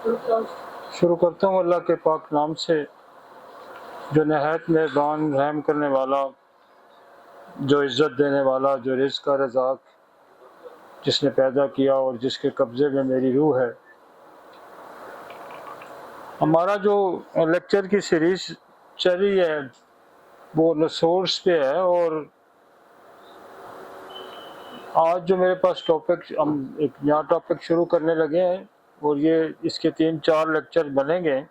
शुरू करता हूँ अल्लाह के पाक नाम से, जो नहायत मेहरबान रहम करने वाला, जो इज़्ज़त देने वाला, जो रिज़्क़ का रज़ाक़, जिसने पैदा किया और जिसके कब्ज़े में मेरी रूह है। हमारा जो लेक्चर की सीरीज़ चल रही है वो रिसोर्स पे है, और आज जो मेरे पास टॉपिक, हम एक नया टॉपिक शुरू करने लगे हैं, और ये इसके 3-4 लेक्चर बनेंगे,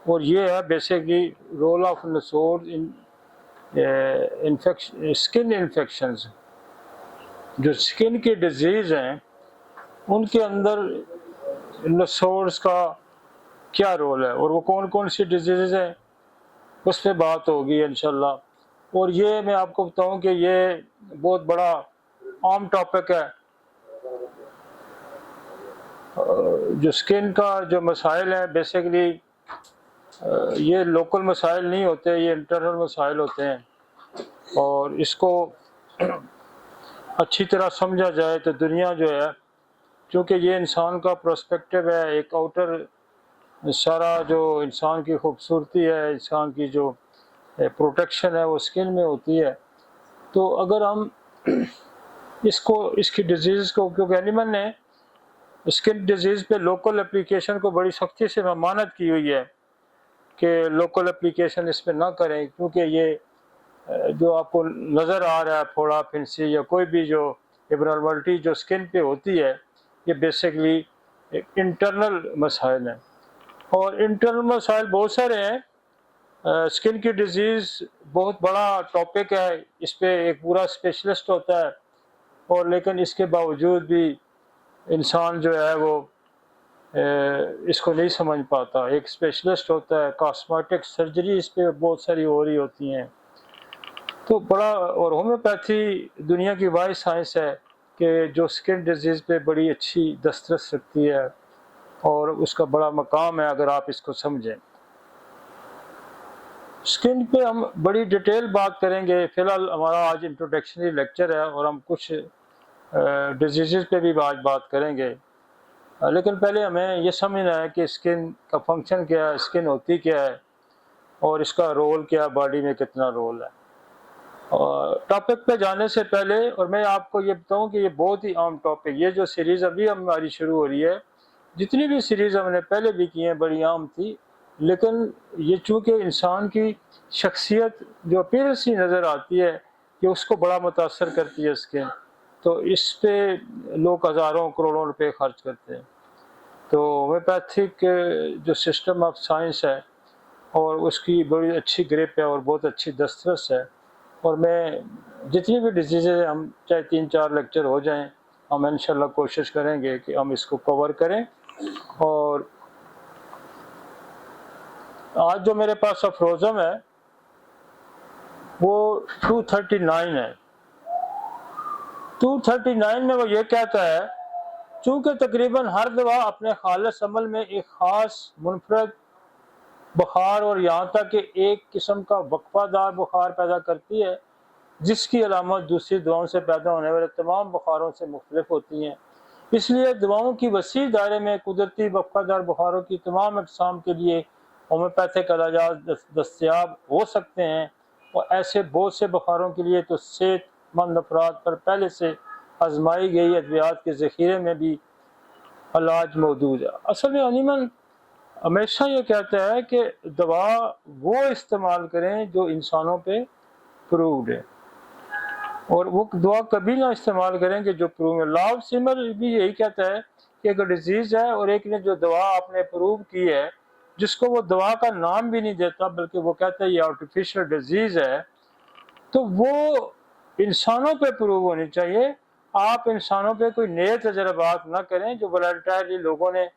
और ये है basically role of resource in skin infections. जो स्किन की डिजीज़ हैं उनके अंदर रिसोर्स का क्या रोल है, और वो कौन कौन सी डिजीज़ हैं उस पर बात होगी इंशाल्लाह। और ये मैं आपको बताऊं कि ये बहुत बड़ा आम टॉपिक है। जो स्किन का जो मसाइल हैं बेसिकली ये लोकल मसाइल नहीं होते, ये इंटरनल मसाइल होते हैं, और इसको अच्छी तरह समझा जाए तो दुनिया जो है, क्योंकि ये इंसान का पर्सपेक्टिव है, एक आउटर सारा जो इंसान की खूबसूरती है, इंसान की जो प्रोटेक्शन है वो स्किन में होती है। तो अगर हम इसकी डिजीज़ को, क्योंकि एनिमल ने स्किन डिजीज़ पे लोकल एप्लीकेशन को बड़ी सख्ती से ममानत की हुई है कि लोकल एप्लीकेशन इस पर ना करें, क्योंकि ये जो आपको नज़र आ रहा है फोड़ा फिंसी या कोई भी जो एबनॉर्मलिटी जो स्किन पे होती है, ये बेसिकली एक इंटरनल मसाइल हैं, और इंटरनल मसाइल बहुत सारे हैं। स्किन की डिजीज़ बहुत बड़ा टॉपिक है, इस पर एक पूरा स्पेशलिस्ट होता है, और लेकिन इसके बावजूद भी इंसान जो है वो इसको नहीं समझ पाता। एक स्पेशलिस्ट होता है, कॉस्मेटिक सर्जरी इस पर बहुत सारी हो रही होती हैं। तो बड़ा, और होम्योपैथी दुनिया की वाइड साइंस है कि जो स्किन डिजीज़ पे बड़ी अच्छी दस्तरस रखती है, और उसका बड़ा मकाम है अगर आप इसको समझें। स्किन पे हम बड़ी डिटेल बात करेंगे। फ़िलहाल हमारा आज इंट्रोडक्शनरी लेक्चर है, और हम कुछ डिजीज़ पे भी आज बात करेंगे, लेकिन पहले हमें ये समझना है कि स्किन का फंक्शन क्या है, स्किन होती क्या है, और इसका रोल क्या है, बॉडी में कितना रोल है। और टॉपिक पे जाने से पहले, और मैं आपको ये बताऊं कि ये बहुत ही आम टॉपिक, ये जो सीरीज़ अभी हमारी शुरू हो रही है, जितनी भी सीरीज़ हमने पहले भी की हैं बड़ी आम थी, लेकिन ये चूँकि इंसान की शख्सियत जो अपीयरेंस ही नज़र आती है कि उसको बड़ा मुतासर करती है स्किन, तो इस पे लोग हज़ारों करोड़ों रुपए खर्च करते हैं। तो होम्योपैथिक जो सिस्टम ऑफ साइंस है, और उसकी बड़ी अच्छी ग्रिप है और बहुत अच्छी दस्तरस है, और मैं जितनी भी डिजीज़ है, हम चाहे 3-4 लेक्चर हो जाएं, हम इंशाल्लाह कोशिश करेंगे कि हम इसको कवर करें। और आज जो मेरे पास अफ्रोज़म है वो 239 है। 239 में वो ये कहता है, चूँकि तकरीबन हर दवा अपने खालिस अमल में एक ख़ास मुनफरद बुखार और यहाँ तक कि एक किस्म का वक्फादार बुखार पैदा करती है, जिसकी अलामत दूसरी दवाओं से पैदा होने वाले तमाम बुखारों से मुख्तलिफ होती हैं। इसलिए दवाओं की वसी दायरे में कुदरती वक्फादार बुखारों की तमाम अक़साम के लिए होम्योपैथिक इलाजात दस्तयाब हो सकते हैं, और ऐसे बहुत से बुखारों के लिए तो सेहतमंद अफराद पर पहले से आजमाई गई अद्वियात के ज़ख़ीरे में भी इलाज मौजूद है। असल में एनिमल हमेशा ये कहता है कि दवा वो इस्तेमाल करें जो इंसानों पे प्रूव्ड है, और वो दवा कभी ना इस्तेमाल करें कि जो प्रूव है। लॉ ऑफ सिमिलर भी यही कहता है कि एक डिजीज़ है और एक ने जो दवा आपने प्रूव की है, जिसको वो दवा का नाम भी नहीं देता, बल्कि वो कहता है ये आर्टिफिशियल डिजीज़ है, तो वो इंसानों पे प्रूव होनी चाहिए। आप इंसानों पे कोई नए तजर्बात ना करें जो वॉलंटरली लोगों ने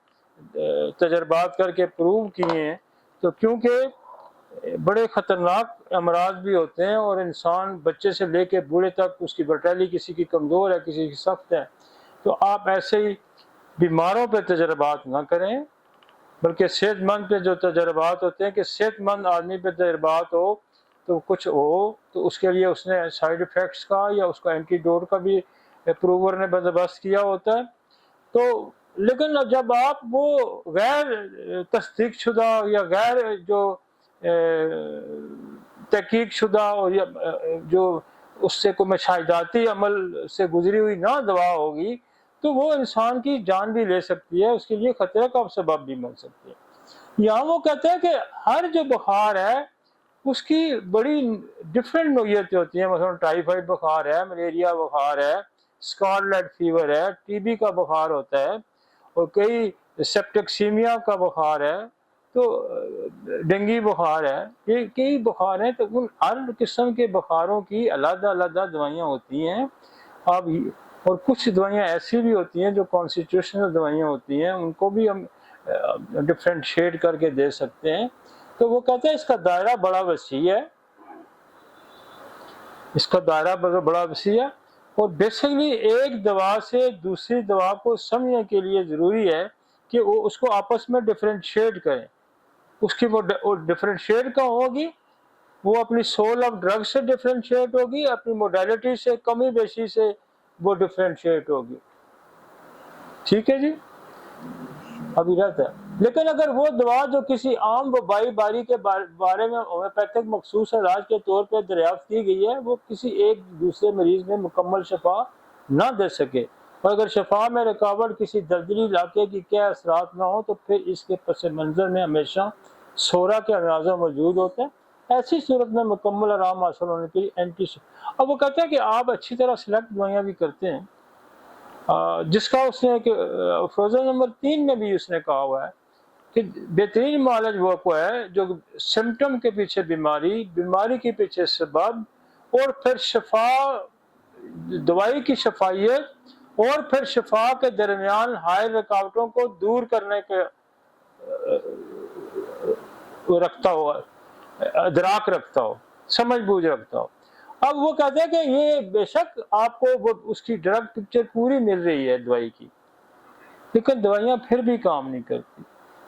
तजर्बात करके प्रूव किए हैं, तो क्योंकि बड़े ख़तरनाक अमराज भी होते हैं, और इंसान बच्चे से लेके बूढ़े तक उसकी वर्टैली किसी की कमज़ोर है, किसी की सख्त है, तो आप ऐसे ही बीमारों पे तजर्बात ना करें, बल्कि सेहतमंद पे जो तजर्बात होते हैं कि सेहतमंद आदमी पे तजर्बात हो तो कुछ हो, तो उसके लिए उसने साइड इफ़ेक्ट्स का या उसका एंटीडोट का भी अप्रूवर ने बंदोबस्त किया होता है। तो लेकिन जब आप वो गैर तस्दीक शुदा या गैर जो तहकीक शुदा और या जो उससे कोई मशाहिदाती अमल से गुजरी हुई ना दवा होगी, तो वो इंसान की जान भी ले सकती है, उसके लिए खतरे का सबब भी बन सकती है। यहाँ वो कहते हैं कि हर जो बुखार है उसकी बड़ी डिफरेंट नोयतें होती हैं। मतलब टाइफाइड बुखार है, मलेरिया बुखार है, स्कारलेट फीवर है, टीबी का बुखार होता है और कई सेप्टिक्सीमिया का बुखार है, तो डेंगू बुखार है, ये कई बुखार हैं। तो उन हर किस्म के बुखारों की अलग-अलग दवाइयाँ होती हैं। अब और कुछ दवाइयाँ ऐसी भी होती हैं जो कॉन्स्टिट्यूशनल दवाइयाँ होती हैं, उनको भी हम डिफरेंशिएट करके दे सकते हैं। तो वो कहते हैं इसका दायरा बड़ा वसी है, इसका दायरा बड़ा वसी है और बेसिकली एक दवा से दूसरी दवा को समझने के लिए ज़रूरी है कि वो उसको आपस में डिफरेंशिएट करें। उसकी वो डिफरेंशिएट कहाँ होगी? वो अपनी सोल ऑफ ड्रग से डिफरेंशिएट होगी, अपनी मोडालिटी से, कमी बेशी से वो डिफरेंशिएट होगी। ठीक है जी, अभी रहता है। लेकिन अगर वो दवा जो किसी आम वबाई बारी के बारे में होम्योपैथिक मखसूस इलाज के तौर पर दरियाफ्त की गई है, वो किसी एक दूसरे मरीज में मुकम्मल शफा ना दे सके और अगर शफा में रुकावट किसी दर्दली इलाके की क्या असरात ना हो, तो फिर इसके पस मंज़र में हमेशा सोरा के अंदाजा मौजूद होते हैं। ऐसी सूरत में मुकम्मल आराम हासिल होने के लिए अब वो कहते हैं कि आप अच्छी तरह सिलेक्ट दवाइयाँ भी करते हैं, जिसका उसने फ्रोजन नंबर 3 में भी उसने कहा हुआ है कि बेहतरीन मालज वो है जो सिम्टम के पीछे बीमारी, बीमारी के पीछे सबब और फिर शफा, दवाई की शफायत और फिर शफा के दरमियान हायल रुकावटों को दूर करने के रखता हो, अदराक रखता हो, समझ बूझ रखता हो। अब वो कहते हैं कि ये बेशक आपको वो उसकी ड्रग पिक्चर पूरी मिल रही है दवाई की, लेकिन दवाइयाँ फिर भी काम नहीं करती।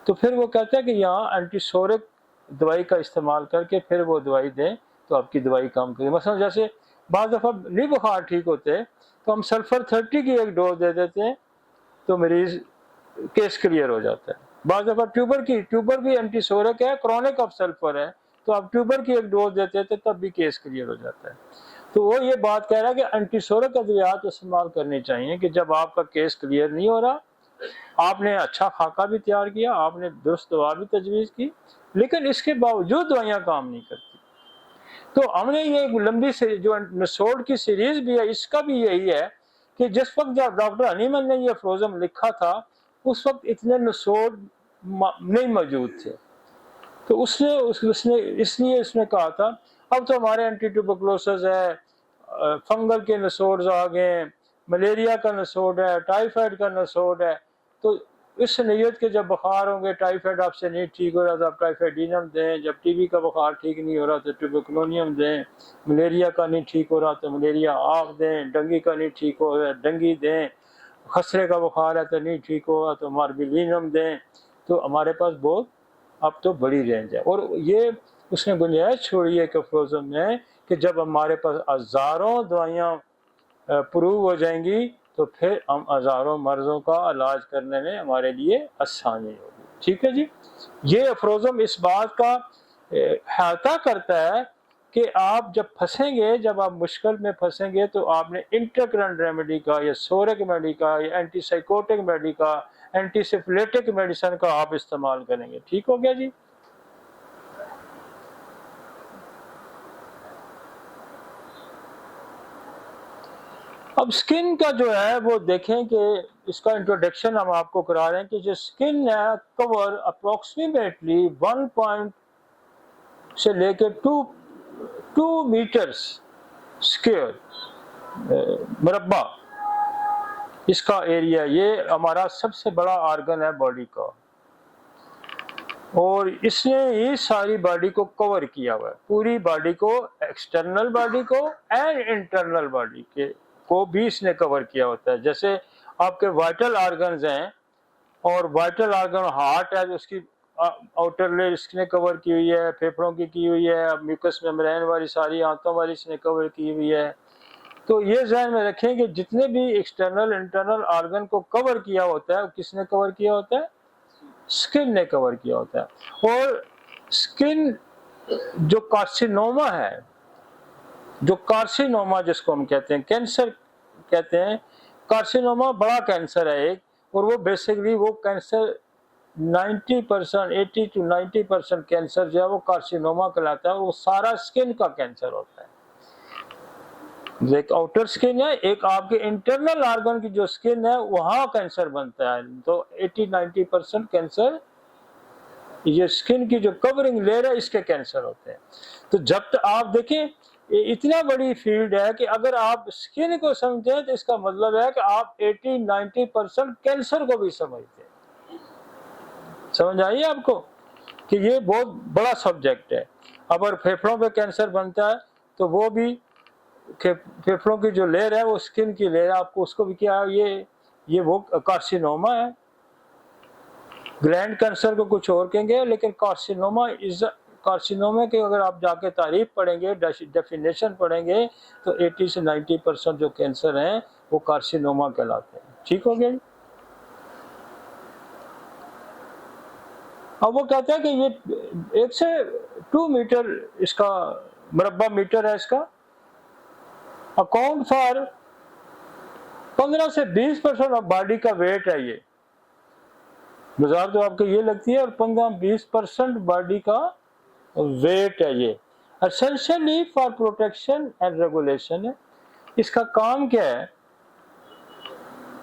तो फिर वो कहते हैं कि यहाँ एंटीसोरिक दवाई का इस्तेमाल करके फिर वो दवाई दें तो आपकी दवाई काम करेगी। मसलन जैसे बाद दफ़ा नहीं बुखार ठीक होते तो हम सल्फर 30 की एक डोज दे देते हैं तो मरीज केस क्लियर हो जाता है। बाद दफ़ा ट्यूबर भी एंटीसोरिक है, क्रॉनिक ऑफ सल्फर है, तो आप ट्यूबर की एक डोज देते थे तब भी केस क्लियर हो जाता है। तो वो ये बात कह रहा है कि एंटीसोरिक अद्वियात इस्तेमाल करनी चाहिए कि जब आपका केस क्लियर नहीं हो रहा, आपने अच्छा खाका भी तैयार किया, आपने दुरुस्त दवा भी तजवीज़ की, लेकिन इसके बावजूद दवाइयाँ काम नहीं करती। तो हमने ये लंबी से जो नसोड की सीरीज भी है, इसका भी यही है कि जिस वक्त जब डॉक्टर हनीमन ने ये फ्रोजम लिखा था उस वक्त इतने नसोड नहीं मौजूद थे, तो उसने इसलिए उसने कहा था अब तो हमारे एंटी ट्यूबरकुलोसिस है, फंगल के नसोड्स आ गए, मलेरिया का नसोड है, टाइफाइड का नसोड है। तो इस नीयत के जब बुखार होंगे, टाइफाइड आपसे नहीं ठीक हो रहा तो आप टाइफाइडिनम दें, जब टीबी का बुखार ठीक नहीं हो रहा तो ट्यूबरकुलोनियम दें, मलेरिया का नहीं ठीक हो रहा तो मलेरिया आफ दें, डेंगू का नहीं ठीक हो रहा डेंगू दें, खसरे का बुखार है तो नहीं ठीक हो रहा तो मार्बिलिनम दें। तो हमारे पास बहुत अब तो बड़ी रेंज है और ये उसने गुंजाइश छोड़ी है कफ्रोजम में कि जब हमारे पास हज़ारों दवाइयाँ प्रूव हो जाएंगी तो फिर हम हज़ारों मर्ज़ों का इलाज करने में हमारे लिए आसानी होगी। ठीक है जी, ये अफ्रोज़म इस बात का अहाता करता है कि आप जब फंसेंगे, जब आप मुश्किल में फंसेंगे तो आपने इंटरकरेंट रेमेडी का या सोरिक मेडी का या एंटीसाइकोटिक मेडी का, एंटीसिफिलिटिक मेडिसिन का आप इस्तेमाल करेंगे। ठीक हो गया जी। अब स्किन का जो है वो देखें कि इसका इंट्रोडक्शन हम आपको करा रहे हैं कि जो स्किन है कवर अप्रोक्सीमेटली 1 से लेकर 2 मीटर्स स्क्वायर मरबा इसका एरिया, ये हमारा सबसे बड़ा आर्गन है बॉडी का और इसने ये सारी बॉडी को कवर किया हुआ है, पूरी बॉडी को, एक्सटर्नल बॉडी को एंड इंटरनल बॉडी के को भी इसने कवर किया होता है। जैसे आपके वाइटल ऑर्गन्स हैं और वाइटल ऑर्गन हार्ट है, उसकी आउटर लेयर इसने कवर की हुई है, फेफड़ों की हुई है, म्यूकस मेम्ब्रेन वाली सारी आंतों वाली इसने कवर की हुई है। तो ये ध्यान में रखें कि जितने भी एक्सटर्नल इंटरनल ऑर्गन को कवर किया होता है, किसने कवर किया होता है? स्किन ने कवर किया होता है। और स्किन जो कार्सिनोमा है, जो कार्सिनोमा जिसको हम कहते हैं, कैंसर कहते हैं, कार्सिनोमा बड़ा कैंसर है एक, और वो बेसिकली वो कैंसर 90%, 80 to 90% कैंसर जो है वो कार्सिनोमा कहलाता है, और वो सारा स्किन का कैंसर होता है। एक आउटर स्किन है, एक आपके इंटरनल ऑर्गन की जो स्किन है वहां कैंसर बनता है। तो 80-90% कैंसर ये स्किन की जो कवरिंग लेयर है इसके कैंसर होते हैं। तो जब तक आप देखें ये इतना बड़ी फील्ड है कि अगर आप स्किन को समझें तो इसका मतलब है कि आप 80-90% कैंसर को भी समझते हैं। समझ आई आपको कि ये बहुत बड़ा सब्जेक्ट है। अगर फेफड़ों पे कैंसर बनता है तो वो भी फेफड़ों की जो लेयर है वो स्किन की लेयर, आपको उसको भी क्या है, ये वो कार्सिनोमा है। ग्लैंड कैंसर को कुछ और कहेंगे, लेकिन कार्सिनोमा इज कार्सिनोमा के अगर आप जाके तारीफ पढ़ेंगे, डेफिनेशन पढ़ेंगे, तो 80 से 90% जो कैंसर हैं वो कार्सिनोमा कहलाते हैं। ठीक हो गया। अब वो कहते हैं कि ये 1 से 2 मीटर इसका मुरब्बा मीटर है, इसका अकाउंट फॉर 15 से 20% ऑफ बॉडी का वेट है। ये बाजार तो आपको ये लगती है, और 15-20% बॉडी का वेट है ये। Essentially for protection and regulation है। इसका काम क्या है?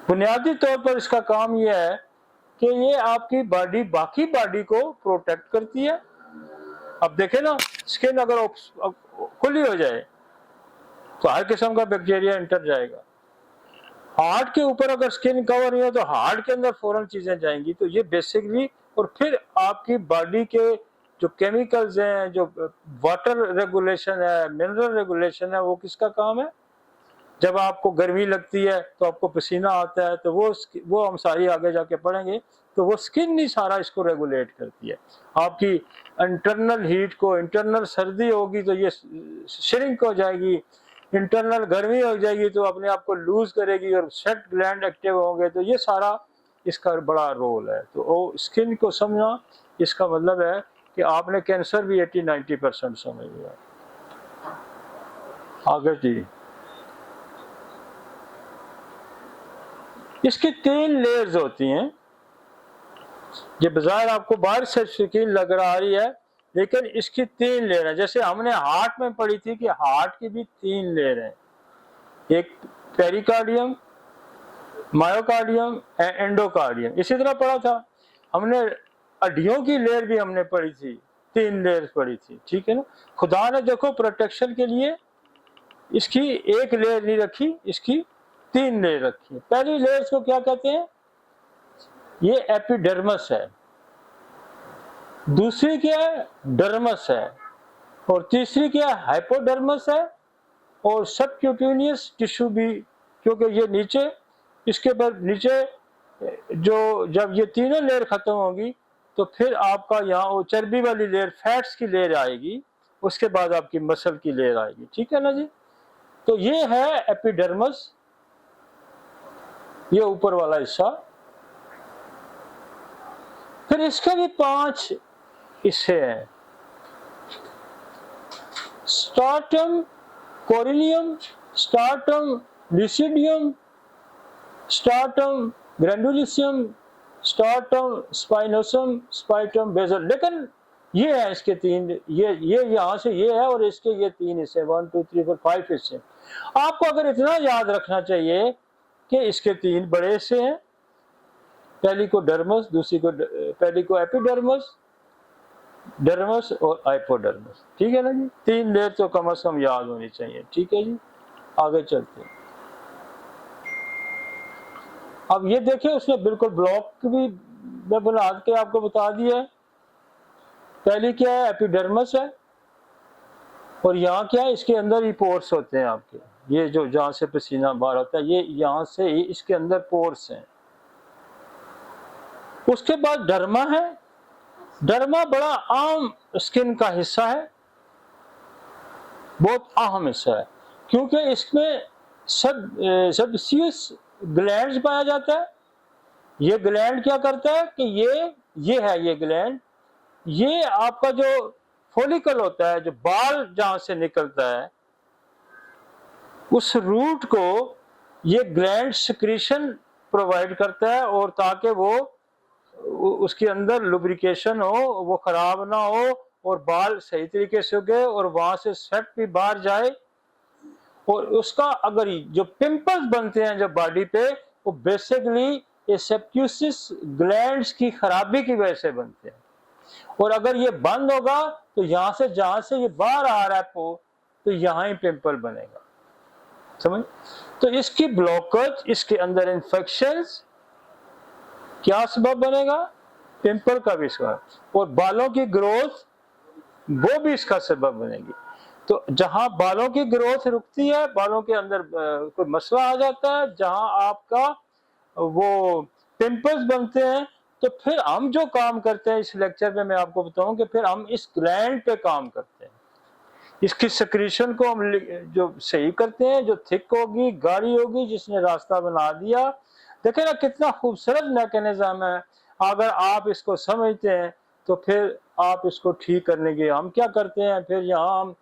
बुनियादी तौर पर इसका काम यह है कि ये आपकी बॉडी, बाकी बॉडी को प्रोटेक्ट करती है। अब देखें ना, स्किन अगर खुली हो जाए तो हर किस्म का बैक्टीरिया एंटर जाएगा। हार्ट के ऊपर अगर स्किन कवर नहीं हो तो हार्ट के अंदर फौरन चीजें जाएंगी। तो ये बेसिकली, और फिर आपकी बॉडी के जो केमिकल्स हैं, जो वाटर रेगुलेशन है, मिनरल रेगुलेशन है, वो किसका काम है? जब आपको गर्मी लगती है तो आपको पसीना आता है, तो वो हम सारी आगे जाके पढ़ेंगे। तो वो स्किन ही सारा इसको रेगुलेट करती है। आपकी इंटरनल हीट को, इंटरनल सर्दी होगी तो ये श्रिंक हो जाएगी, इंटरनल गर्मी हो जाएगी तो अपने आप को लूज करेगी, और स्वेट ग्लैंड एक्टिव होंगे। तो ये सारा इसका बड़ा रोल है। तो वो स्किन को समझना, इसका मतलब है कि आपने कैंसर भी 80-90% समझ लिया। आगे जी, इसकी 3 लेयर्स होती हैं। ये बाजार आपको बाहर से शकील लग रही है, लेकिन इसकी 3 लेयर है। जैसे हमने हार्ट में पढ़ी थी कि हार्ट की भी 3 लेयर है, एक पेरिकार्डियम, मायोकार्डियम, एंडोकार्डियम। इसी तरह पढ़ा था हमने। हड्डियों की लेयर भी हमने पढ़ी थी, 3 लेयर पढ़ी थी। ठीक है ना। खुदा ने देखो प्रोटेक्शन के लिए इसकी एक लेयर नहीं रखी, इसकी 3 लेयर रखी। पहली लेयर को क्या कहते हैं? ये एपिडर्मस है। दूसरी क्या है? डर्मस है। और तीसरी क्या है? हाइपोडर्मस है। और सबक्यूटेनियस टिश्यू भी, क्योंकि ये नीचे, इसके पर नीचे जो, जब ये तीनों लेयर खत्म होगी तो फिर आपका यहाँ वो चर्बी वाली लेयर, फैट्स की लेयर आएगी, उसके बाद आपकी मसल की लेयर आएगी। ठीक है ना जी। तो ये है एपिडर्मस, ये ऊपर वाला हिस्सा। फिर इसके भी 5 हिस्से हैं। Stratum corneum, stratum lucidum, stratum granulosum, stratum spinosum, stratum basal. लेकिन ये है इसके 3, ये यहाँ से ये है, और इसके ये 3 हिस्से, 1 2 3 4 5 हिस्से। आपको अगर इतना याद रखना चाहिए कि इसके 3 बड़े हिस्से हैं, पहली को डर्मस, दूसरी को, पहली को एपिडर्मस, डर्मस और हाइपोडर्मस। ठीक है ना जी। 3 लेयर तो कम से कम याद होनी चाहिए। ठीक है जी। आगे चलते हैं। अब ये देखिए, उसने बिल्कुल ब्लॉक भी मैं बना के आपको बता दिया है। पहली क्या है? एपिडर्मस है। और यहाँ क्या है? इसके अंदर ही पोर्स होते हैं आपके, ये जो जहाँ से पसीना बाहर होता है, ये यहाँ से ही इसके अंदर पोर्स हैं। उसके बाद डर्मा है। डर्मा बड़ा आम स्किन का हिस्सा है, बहुत अहम हिस्सा है, क्योंकि इसमें सबसियस ग्लैंड पाया जाता है। ये ग्लैंड क्या करता है कि ये है ये ग्लैंड, ये आपका जो फॉलिकल होता है, जो बाल जहां से निकलता है, उस रूट को ये ग्लैंड सिक्रीशन प्रोवाइड करता है, और ताकि वो उसके अंदर लुब्रिकेशन हो, वो खराब ना हो, और बाल सही तरीके से उगे, और वहां से स्वेट भी बाहर जाए। और उसका अगर जो पिंपल्स बनते हैं जो बॉडी पे, वो बेसिकली ये सेप्ट्यूसिस ग्लैंड्स की खराबी की वजह से बनते हैं। और अगर ये बंद होगा तो यहां से जहां से ये बाहर आ रहा है तो यहां ही पिंपल बनेगा, समझ। तो इसकी ब्लॉकेज, इसके अंदर इंफेक्शंस क्या सबब बनेगा, पिंपल का भी सबब, और बालों की ग्रोथ वो भी इसका सबब बनेगी। तो जहां बालों की ग्रोथ रुकती है, बालों के अंदर कोई मसला आ जाता है, जहां आपका वो पिंपल्स बनते हैं, तो फिर हम जो काम करते हैं इस लेक्चर में मैं आपको बताऊं कि फिर हम इस ग्लैंड पे काम करते हैं, इसकी सिक्रीशन को हम जो सही करते हैं, जो थिक होगी, गाढ़ी होगी, जिसने रास्ता बना दिया। देखें ना कितना खूबसूरत मैकेनिज्म है। अगर आप इसको समझते हैं तो फिर आप इसको ठीक करने के हम क्या करते हैं, फिर यहाँ हम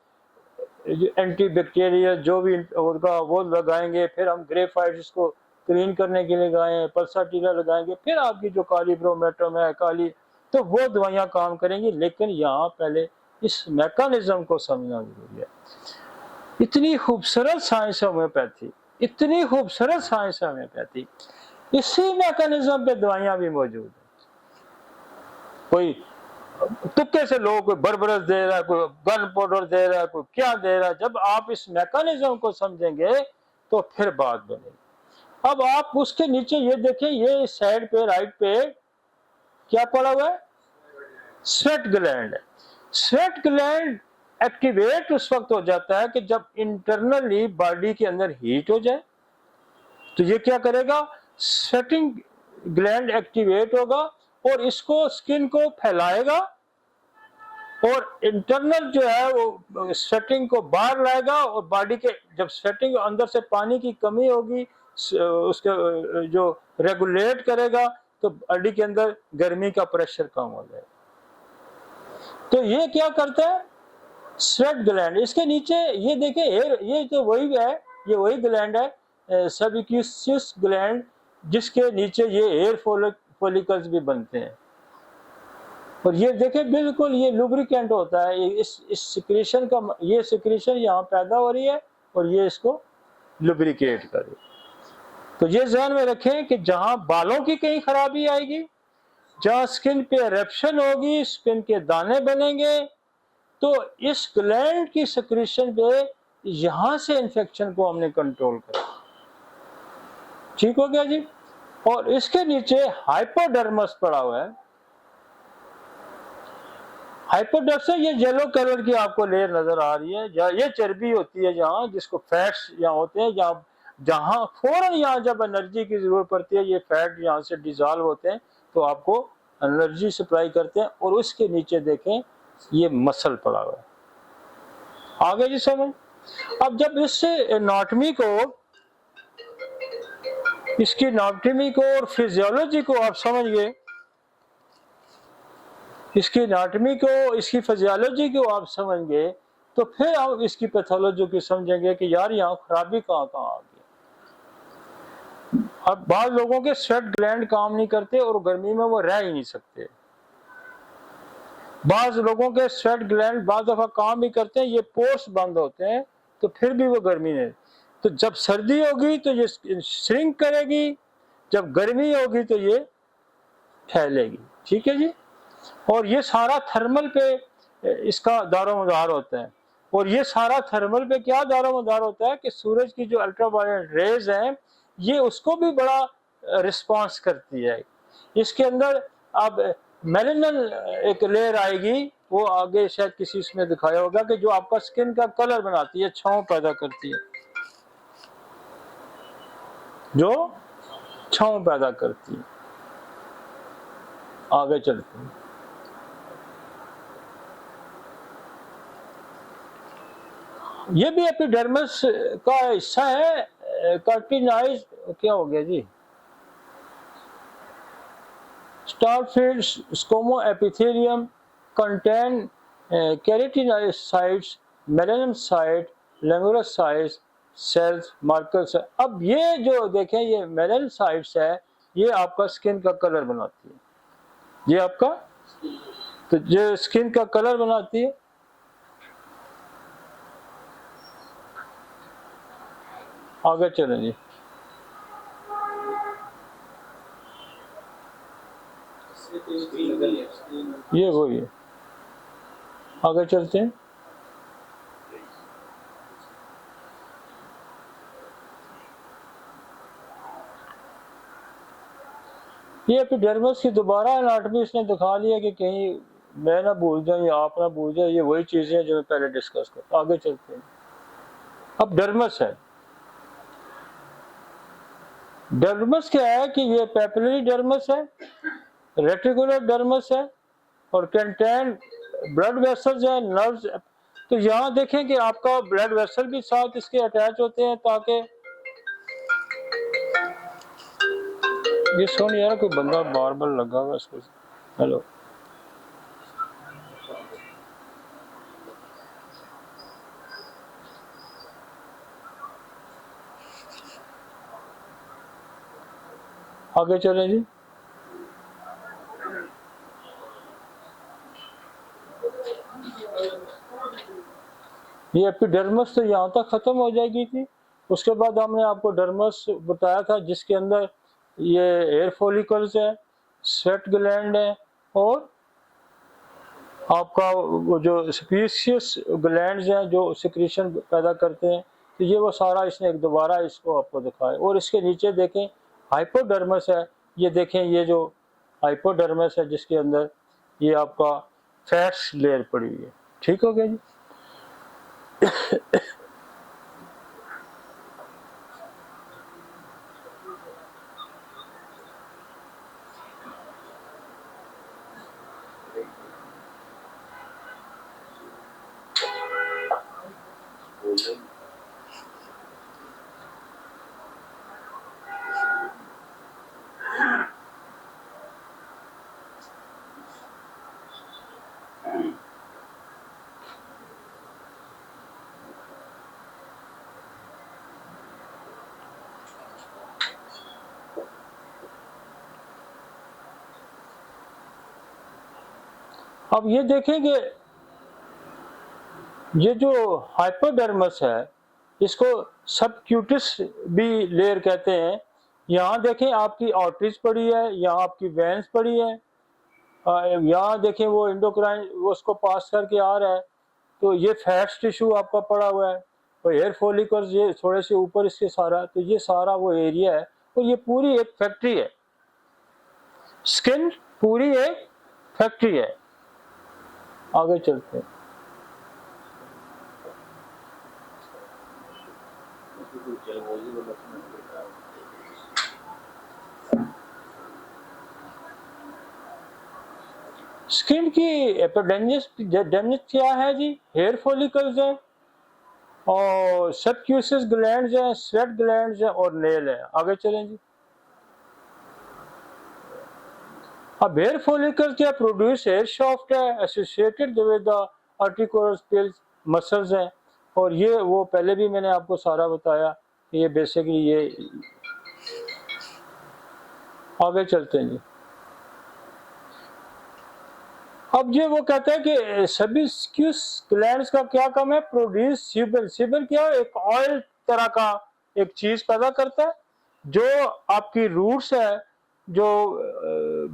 एंटी बैक्टीरिया जो भी होगा वो लगाएंगे, फिर हम ग्रेफाइट इसको क्लीन करने के लिए लगाएं, पल्साटीला लगाएंगे, फिर आपकी जो काली ब्रोमेटम है काली, तो वो दवाइयाँ काम करेंगी। लेकिन यहाँ पहले इस मैकेनिज्म को समझना जरूरी है। इतनी खूबसूरत साइंस है होम्योपैथी, इतनी खूबसूरत साइंस है होम्योपैथी, इसी मैकेनिज्म पे दवाइयाँ भी मौजूद है। कोई तुक्के से लोग कोई बरबरस दे रहा है, कोई गन पाउडर दे रहा है, कोई क्या दे रहा है। जब आप इस मैकेनिज्म को समझेंगे तो फिर बात बनेगी। अब आप उसके नीचे ये देखें, ये साइड पे राइट पे क्या पड़ा हुआ है, स्वेट ग्लैंड है। स्वेट ग्लैंड एक्टिवेट उस वक्त हो जाता है कि जब इंटरनली बॉडी के अंदर हीट हो जाए, तो ये क्या करेगा, स्वेटिंग ग्लैंड एक्टिवेट होगा और इसको स्किन को फैलाएगा, और इंटरनल जो है वो स्वेटिंग को बाहर लाएगा। और बॉडी के जब स्वेटिंग अंदर से पानी की कमी होगी, उसके जो रेगुलेट करेगा, तो बॉडी के अंदर गर्मी का प्रेशर कम हो जाएगा। तो ये क्या करता है, स्वेट ग्लैंड। इसके नीचे ये देखें एयर, ये तो वही है, ये वही ग्लैंड है सबक्यूसियस ग्लैंड, जिसके नीचे ये एयर फॉलिकल्स भी बनते हैं। और ये देखें बिल्कुल ये लुब्रिकेंट होता है, इस सिक्रीशन का, ये सिक्रीशन यहाँ पैदा हो रही है और ये इसको लुब्रिकेट कर रही है। तो ये ध्यान में रखें कि जहां बालों की कहीं खराबी आएगी, जहां स्किन पे एरप्शन होगी, स्किन के दाने बनेंगे, तो इस ग्लैंड की सिक्रीशन पे यहां से इंफेक्शन को हमने कंट्रोल करा। ठीक हो गया जी। और इसके नीचे हाइपोडर्मस पड़ा हुआ है। हाइपोडर्मस, ये येलो कलर की आपको लेयर नजर आ रही है, ये चर्बी होती है जहां, जिसको फैट्स यहाँ होते हैं, जहां फौरन यहाँ जब एनर्जी की जरूरत पड़ती है, ये फैट यहाँ से डिजॉल्व होते हैं तो आपको एनर्जी सप्लाई करते हैं। और उसके नीचे देखें ये मसल पड़ा हुआ है। आगे जी समझ। अब जब इससे एनाटॉमी को, इसकी एनाटॉमी को और फिजियोलॉजी को आप समझ गए, इसकी एनाटॉमी को, इसकी फिजियोलॉजी को आप समझ गए, तो फिर आप इसकी पैथोलॉजी को समझेंगे कि यार यहाँ खराबी कहाँ कहाँ आ गई। अब बाद लोगों के स्वेट ग्लैंड काम नहीं करते और गर्मी में वो रह ही नहीं सकते। बाज लोगों के स्वेट ग्लैंड बाद दफा काम भी करते हैं, ये पोर्स बंद होते हैं, तो फिर भी वो गर्मी नहीं। तो जब सर्दी होगी तो ये श्रिंक करेगी, जब गर्मी होगी तो ये फैलेगी। ठीक है जी। और ये सारा थर्मल पे इसका दारोमदार होता है। और ये सारा थर्मल पे क्या दारोमदार होता है कि सूरज की जो अल्ट्रावायलेट रेज हैं, ये उसको भी बड़ा रिस्पांस करती है। इसके अंदर अब मेलानिन एक लेयर आएगी, वो आगे शायद किसी इसमें दिखाया होगा, कि जो आपका स्किन का कलर बनाती है, छांव पैदा करती है, जो छांव पैदा करती है। आगे चलते हैं। ये भी एपिडर्मिस का हिस्सा है, कार्टिनाइज क्या हो गया जी, Starfish scomoepithelium contain keratinocytes, melanocytes, langulocytes, cells, markers। अब ये जो देखें ये melanocytes है, ये आपका स्किन का कलर बनाती है, ये आपका तो जो स्किन का कलर बनाती है। आगे चलें जी, ये वही है, आगे चलते हैं। ये एपिडर्मिस की दोबारा एनाटॉमी इसने दिखा लिया कि कहीं मैं ना भूल जाऊं या आप ना भूल जाए, ये वही चीजें हैं जो मैं पहले डिस्कस कर। आगे चलते हैं। अब डर्मस है, डर्मस क्या है कि ये पेपिलरी डर्मस है, रेटिकुलर डर्मस है और कंटेन ब्लड वेसल्स है, नर्व्स। तो यहाँ देखें कि आपका ब्लड वेसल भी साथ इसके अटैच होते हैं ताकि ये सुन यार कोई बंदा बार बार लगा हुआ इसको। हेलो, आगे चलें जी। ये एपिडर्मस तो यहाँ तक खत्म हो जाएगी थी। उसके बाद हमने आपको डर्मस बताया था जिसके अंदर ये एयर फॉलिकल्स है, स्वेट ग्लैंड है और आपका वो जो स्पीशियस ग्लैंड्स हैं जो सिक्रीशन पैदा करते हैं। तो ये वो सारा इसने एक दोबारा इसको आपको दिखाया। और इसके नीचे देखें हाइपोडर्मस है, ये देखें ये जो हाइपोडर्मस है जिसके अंदर ये आपका फैट्स लेयर पड़ी हुई है। ठीक हो गया जी। अब ये देखें कि ये जो हाइपोडर्मस है इसको सबक्यूटिस भी लेयर कहते हैं। यहाँ देखें आपकी आर्टरीज पड़ी है, यहाँ आपकी वेन्स पड़ी है, यहाँ देखें वो इंडोक्राइन वो उसको पास करके आ रहा है। तो ये फैट्स टिश्यू आपका पड़ा हुआ है और हेयर फॉलिकल्स ये थोड़े से ऊपर इसके सारा। तो ये सारा वो एरिया है और ये पूरी एक फैक्ट्री है, स्किन पूरी एक फैक्ट्री है। आगे चलते हैं। स्किन की एपिडर्मिस क्या है जी, हेयर फॉलिकल्स हैं और सबक्यूसिस ग्लैंड्स हैं, स्वेट ग्लैंड्स हैं और नेल है। आगे चलें जी। अब हेयर फॉलिकल्स क्या प्रोड्यूस हेयर शाफ्ट है associated with the articular muscles हैं। और ये वो पहले भी मैंने आपको सारा बताया कि ये बेसिकली ये। आगे चलते हैं जी। अब ये वो कहते हैं कि सबक्यूस ग्लैंड्स का क्या काम है, प्रोड्यूस सीबन। सीबन क्या है, एक ऑयल तरह का एक चीज पैदा करता है जो आपकी रूट्स है, जो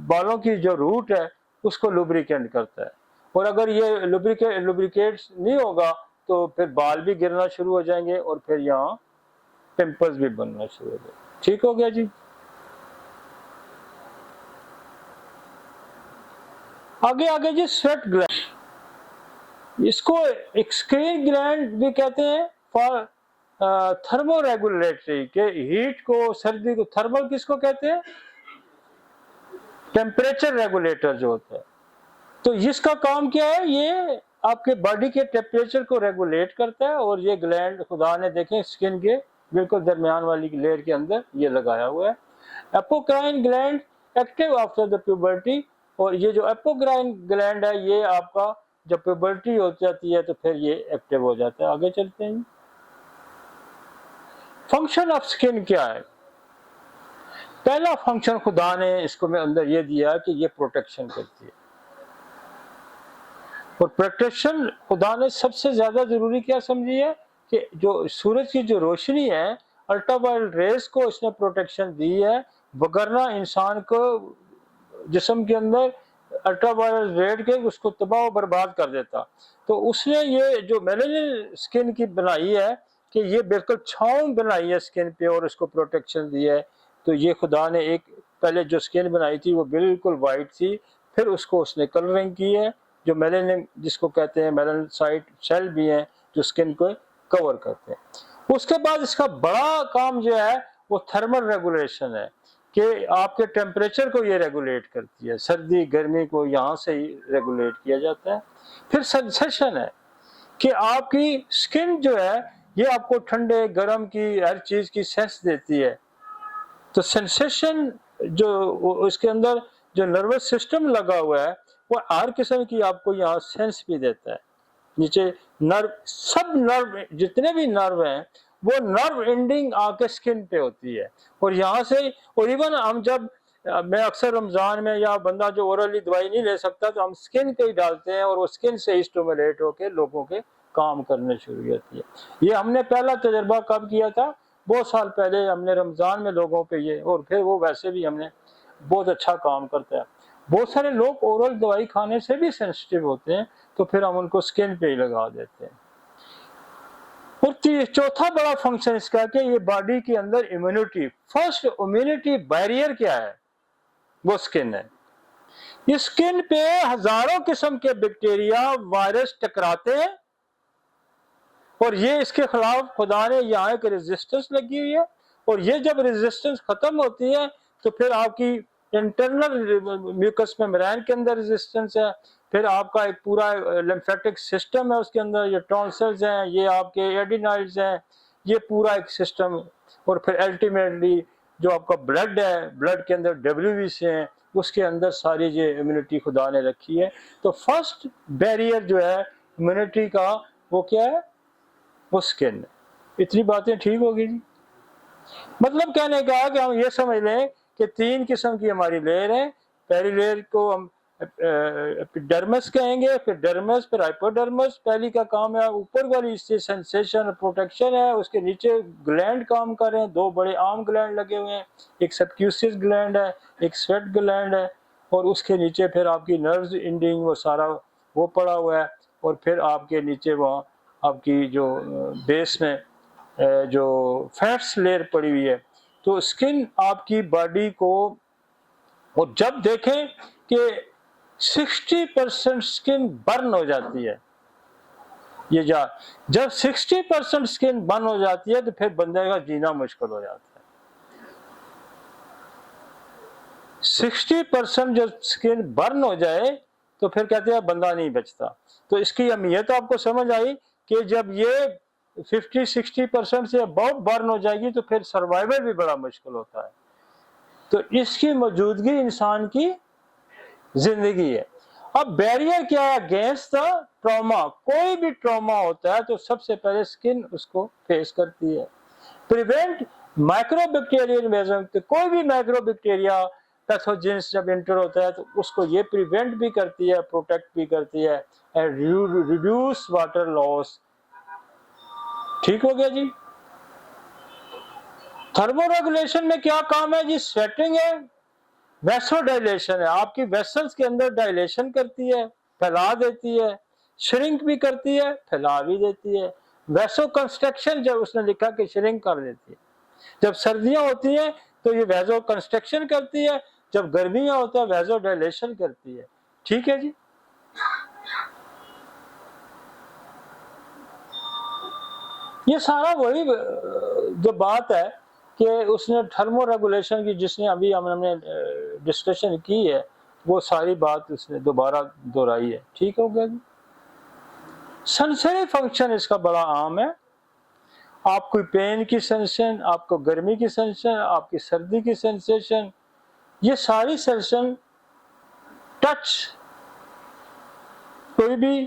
बालों की जो रूट है उसको लुब्रिकेट करता है। और अगर ये लुब्रिकेट नहीं होगा तो फिर बाल भी गिरना शुरू हो जाएंगे और फिर यहाँ पिंपल्स भी बनना शुरू हो जाएंगे। ठीक हो गया जी। आगे आगे जी स्वेट ग्लैंड, इसको एक्सक्रीन ग्लैंड भी कहते हैं फॉर थर्मो रेगुलेटरी के हीट को सर्दी को। थर्मल किसको कहते हैं, टेम्परेचर रेगुलेटर जो होता है। तो इसका काम क्या है, ये आपके बॉडी के टेम्परेचर को रेगुलेट करता है। और ये ग्लैंड खुदा ने देखें स्किन के बिल्कुल दरमियान वाली लेयर के अंदर ये लगाया हुआ है। Apocrine gland active after the puberty, और ये जो एपोक्राइन ग्लैंड है ये आपका जब प्यूबर्टी हो जाती है तो फिर ये एक्टिव हो जाता है। आगे चलते हैं। फंक्शन ऑफ स्किन क्या है? पहला फंक्शन खुदा ने इसको में अंदर ये दिया कि ये प्रोटेक्शन करती है, और प्रोटेक्शन खुदा ने सबसे ज्यादा जरूरी क्या समझी है कि जो सूरज की जो रोशनी है, अल्ट्रावायलेट रेस को इसने प्रोटेक्शन दी है, वगरना इंसान को जिस्म के अंदर अल्ट्रावायलेट रेड के उसको तबाह और बर्बाद कर देता। तो उसने ये जो मेलानिन स्किन की बनाई है कि ये बिल्कुल छांव बनाई है स्किन पे और उसको प्रोटेक्शन दी है। तो ये खुदा ने एक पहले जो स्किन बनाई थी वो बिल्कुल वाइट थी, फिर उसको उसने कलरिंग की है, जो मेलानिन जिसको कहते हैं, मेलानोसाइट सेल भी हैं जो स्किन को कवर करते हैं। उसके बाद इसका बड़ा काम जो है वो थर्मल रेगुलेशन है कि आपके टेम्परेचर को ये रेगुलेट करती है, सर्दी गर्मी को यहाँ से ही रेगुलेट किया जाता है। फिर सेंसेशन है कि आपकी स्किन जो है ये आपको ठंडे गर्म की हर चीज की सेंस देती है। तो सेंसेशन जो इसके अंदर जो नर्वस सिस्टम लगा हुआ है वो हर किस्म की आपको यहाँ सेंस भी देता है। नीचे नर्व, सब नर्व जितने भी नर्व हैं वो नर्व एंडिंग आके स्किन पे होती है, और यहाँ से, और इवन हम जब मैं अक्सर रमजान में या बंदा जो ओरली दवाई नहीं ले सकता तो हम स्किन पे ही डालते हैं और वो स्किन से ही स्टिमुलेट होके लोगों के काम करने शुरू होती है। ये हमने पहला तजर्बा कब किया था? बहुत साल पहले हमने रमजान में लोगों पे ये, और फिर वो वैसे भी हमने बहुत अच्छा काम करता है। बहुत सारे लोग ओरल दवाई खाने से भी सेंसिटिव होते हैं तो फिर हम उनको स्किन पे ही लगा देते हैं। और चौथा बड़ा फंक्शन इसका कि ये बॉडी के अंदर इम्यूनिटी, फर्स्ट इम्यूनिटी बैरियर क्या है? वो स्किन है। इस स्किन पे हजारों किस्म के बैक्टीरिया वायरस टकराते हैं और ये इसके खिलाफ खुदा ने यहाँ एक रेजिस्टेंस लगी हुई है, और ये जब रेजिस्टेंस खत्म होती है तो फिर आपकी इंटरनल म्यूकस मेम्ब्रेन के अंदर रेजिस्टेंस है, फिर आपका एक पूरा लिम्फेटिक सिस्टम है उसके अंदर, ये टॉन्सिल्स हैं, ये आपके एडिनाइड्स हैं, ये पूरा एक सिस्टम, और फिर अल्टीमेटली जो आपका ब्लड है, ब्लड के अंदर WBC हैं, उसके अंदर सारी ये इम्यूनिटी खुदा ने रखी है। तो फर्स्ट बैरियर जो है इम्यूनिटी का वो क्या है? वो स्किन है। इतनी बातें ठीक होगी जी? मतलब कहने का कि हम ये समझ लें कि 3 किस्म की हमारी लेयर है। पहली लेयर को हम एपिडर्मिस कहेंगे, फिर डर्मिस, फिर हाइपोडर्मिस। पहली का काम है ऊपर वाली सेंसेशन और प्रोटेक्शन है, उसके नीचे ग्लैंड काम कर रहे हैं, 2 बड़े आर्म ग्लैंड लगे हुए हैं, एक सबक्यूसिस ग्लैंड है, एक स्वेट ग्लैंड है, और उसके नीचे फिर आपकी नर्व्स एंडिंग वो सारा वो पड़ा हुआ है, और फिर आपके नीचे वहाँ आपकी जो बेस में जो फैट्स लेयर पड़ी हुई है। तो स्किन आपकी बॉडी को, और जब देखें कि 60% स्किन बर्न हो जाती है, ये जब 60% स्किन बर्न हो जाती है तो फिर बंदे का जीना मुश्किल हो जाता है। 60% जब स्किन बर्न हो जाए तो फिर कहते हैं बंदा नहीं बचता। तो इसकी अहमियत आपको समझ आई कि जब ये 50-60% से अबव बर्न हो जाएगी तो फिर सर्वाइवल भी बड़ा मुश्किल होता है। तो इसकी मौजूदगी इंसान की जिंदगी है। अब बैरियर क्या है अगेंस्ट द ट्रॉमा? कोई भी ट्रॉमा होता है तो सबसे पहले स्किन उसको फेस करती है। प्रिवेंट माइक्रोबैक्टीरियल इन्वेजन, तो कोई भी माइक्रोबैक्टीरिया पैथोजेंस जब एंटर होता है तो उसको ये प्रिवेंट भी करती है, प्रोटेक्ट भी करती है, एंड रिड्यूस वाटर लॉस। ठीक हो गया जी? थर्मोरेगुलेशन में क्या काम है जी? स्वेटिंग है, वेसोडाइलेशन है, आपकी वेसल्स के अंदर डायलेशन करती है, फैला देती है, श्रिंक भी करती है, फैला भी देती है। वेसो कंस्ट्रक्शन जब उसने लिखा कि श्रिंक कर देती है। जब सर्दियां होती हैं तो ये वेसो कंस्ट्रक्शन करती है, जब गर्मियां होता है वेसो डायलेशन करती है। ठीक है जी? ये सारा वही जो बात है कि उसने थर्मो रेगुलेशन की, जिसने अभी हमने डिस्कशन की है, वो सारी बात उसने दोबारा दोहराई है। ठीक हो गया जी? सेंसरी फंक्शन इसका बड़ा आम है, आपको पेन की सेंसेशन, आपको गर्मी की सेंसेशन, आपकी सर्दी की सेंसेशन, ये सारी सेंसेशन टच, कोई भी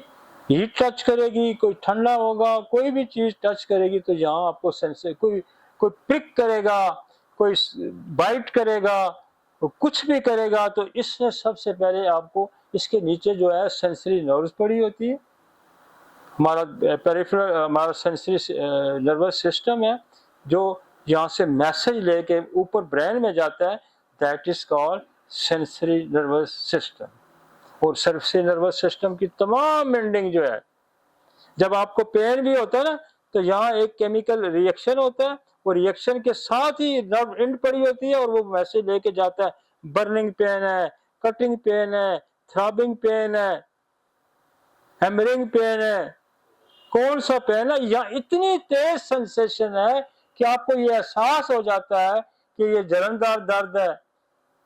हीट टच करेगी, कोई ठंडा होगा, कोई भी चीज टच करेगी तो यहाँ आपको सेंसेशन, कोई कोई प्रिक करेगा, कोई बाइट करेगा, तो कुछ भी करेगा तो इसमें सबसे पहले आपको इसके नीचे जो है सेंसरी नर्व्स पड़ी होती है, हमारा पेरिफेरल, हमारा सेंसरी नर्वस सिस्टम है जो यहाँ से मैसेज लेके ऊपर ब्रेन में जाता है, that is called sensory nervous system. और सेंसरी नर्वस सिस्टम की तमाम एंडिंग जो है, जब आपको पेन भी होता है ना तो यहाँ एक केमिकल रिएक्शन होता है, वो रिएक्शन के साथ ही नर्व एंड पड़ी होती है और वो मैसेज लेके जाता है, बर्निंग पेन है, कटिंग पेन है, थ्रॉबिंग पेन है, हैमरिंग पेन है, कौन सा पेन है, या इतनी तेज सेंसेशन है कि आपको ये एहसास हो जाता है कि ये जलनदार दर्द है,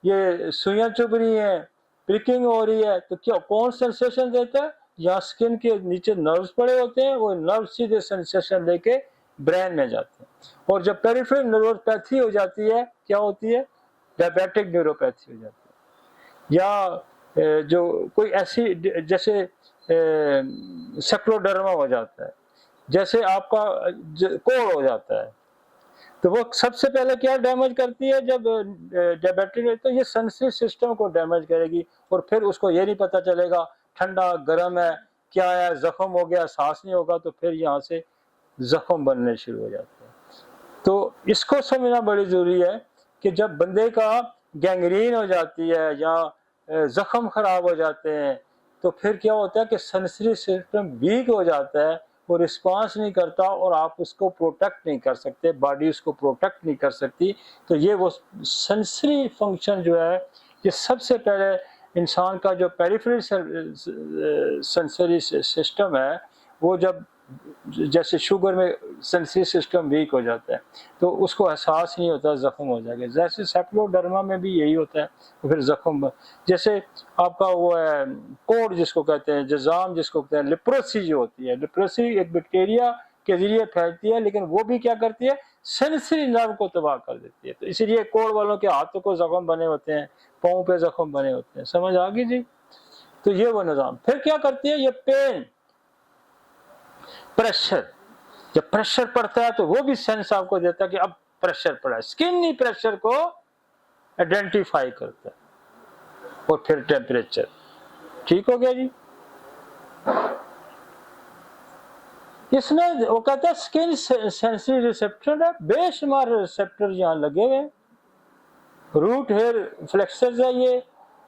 ये सुइयां चुभ रही है, प्रिकिंग हो रही है। तो क्या कौन सेंसेशन देता है, यहाँ स्किन के नीचे नर्व्स पड़े होते हैं, वो नर्व सीधे सेंसेशन लेके ब्रेन में जाते हैं। और जब पेरिफेरल न्यूरोपैथी हो जाती है, क्या होती है, डायबिटिक न्यूरोपैथी हो जाती है, या जो कोई ऐसी जैसे सेक्लोडर्मा हो जाता है, जैसे आपका कोड़ हो जाता है, तो वो सबसे पहले क्या डैमेज करती है, जब डायबिटिक, तो ये सेंसरी सिस्टम को डैमेज करेगी और फिर उसको ये नहीं पता चलेगा ठंडा गर्म है क्या है, जख्म हो गया, सांस नहीं होगा, तो फिर यहाँ से जख्म बनने शुरू हो जाते हैं। तो इसको समझना बड़ी जरूरी है कि जब बंदे का गैंग्रीन हो जाती है या जख्म खराब हो जाते हैं तो फिर क्या होता है कि सेंसरी सिस्टम वीक हो जाता है, वो रिस्पांस नहीं करता और आप उसको प्रोटेक्ट नहीं कर सकते, बॉडी उसको प्रोटेक्ट नहीं कर सकती। तो ये वो सेंसरी फंक्शन जो है, ये सबसे पहले इंसान का जो पेरिफेरल सेंसरी सिस्टम है, वो जब जैसे शुगर में सेंसरी सिस्टम वीक हो जाता है तो उसको एहसास नहीं होता जख्म हो जाएगा, जैसे सेक्लोडर्मा में भी यही होता है, तो फिर जख्म, जैसे आपका वो है कोड जिसको कहते हैं, जजाम जिसको कहते हैं, लिप्रोसी जो होती है, लिप्रोसी एक बैक्टीरिया के जरिए फैलती है, लेकिन वो भी क्या करती है, सेंसरी नर्व को तबाह कर देती है। तो इसीलिए कोड वालों के हाथों को जख्म बने होते हैं, पाँव पे जख्म बने होते हैं, समझ आ गई जी। तो ये वो निजाम फिर क्या करती है, ये पेन, प्रेशर, जब प्रेशर पड़ता है तो वो भी सेंस आपको देता है कि अब प्रेशर पड़ा है, स्किन ही प्रेशर को आइडेंटिफाई करता है। और फिर टेम्परेचर, ठीक हो गया जी। इसमें वो कहता है स्किन सेंसरी रिसेप्टर है, बेशुमार रिसेप्टर यहाँ लगे हुए हैं, रूट हेयर फ्लेक्सर्स है ये,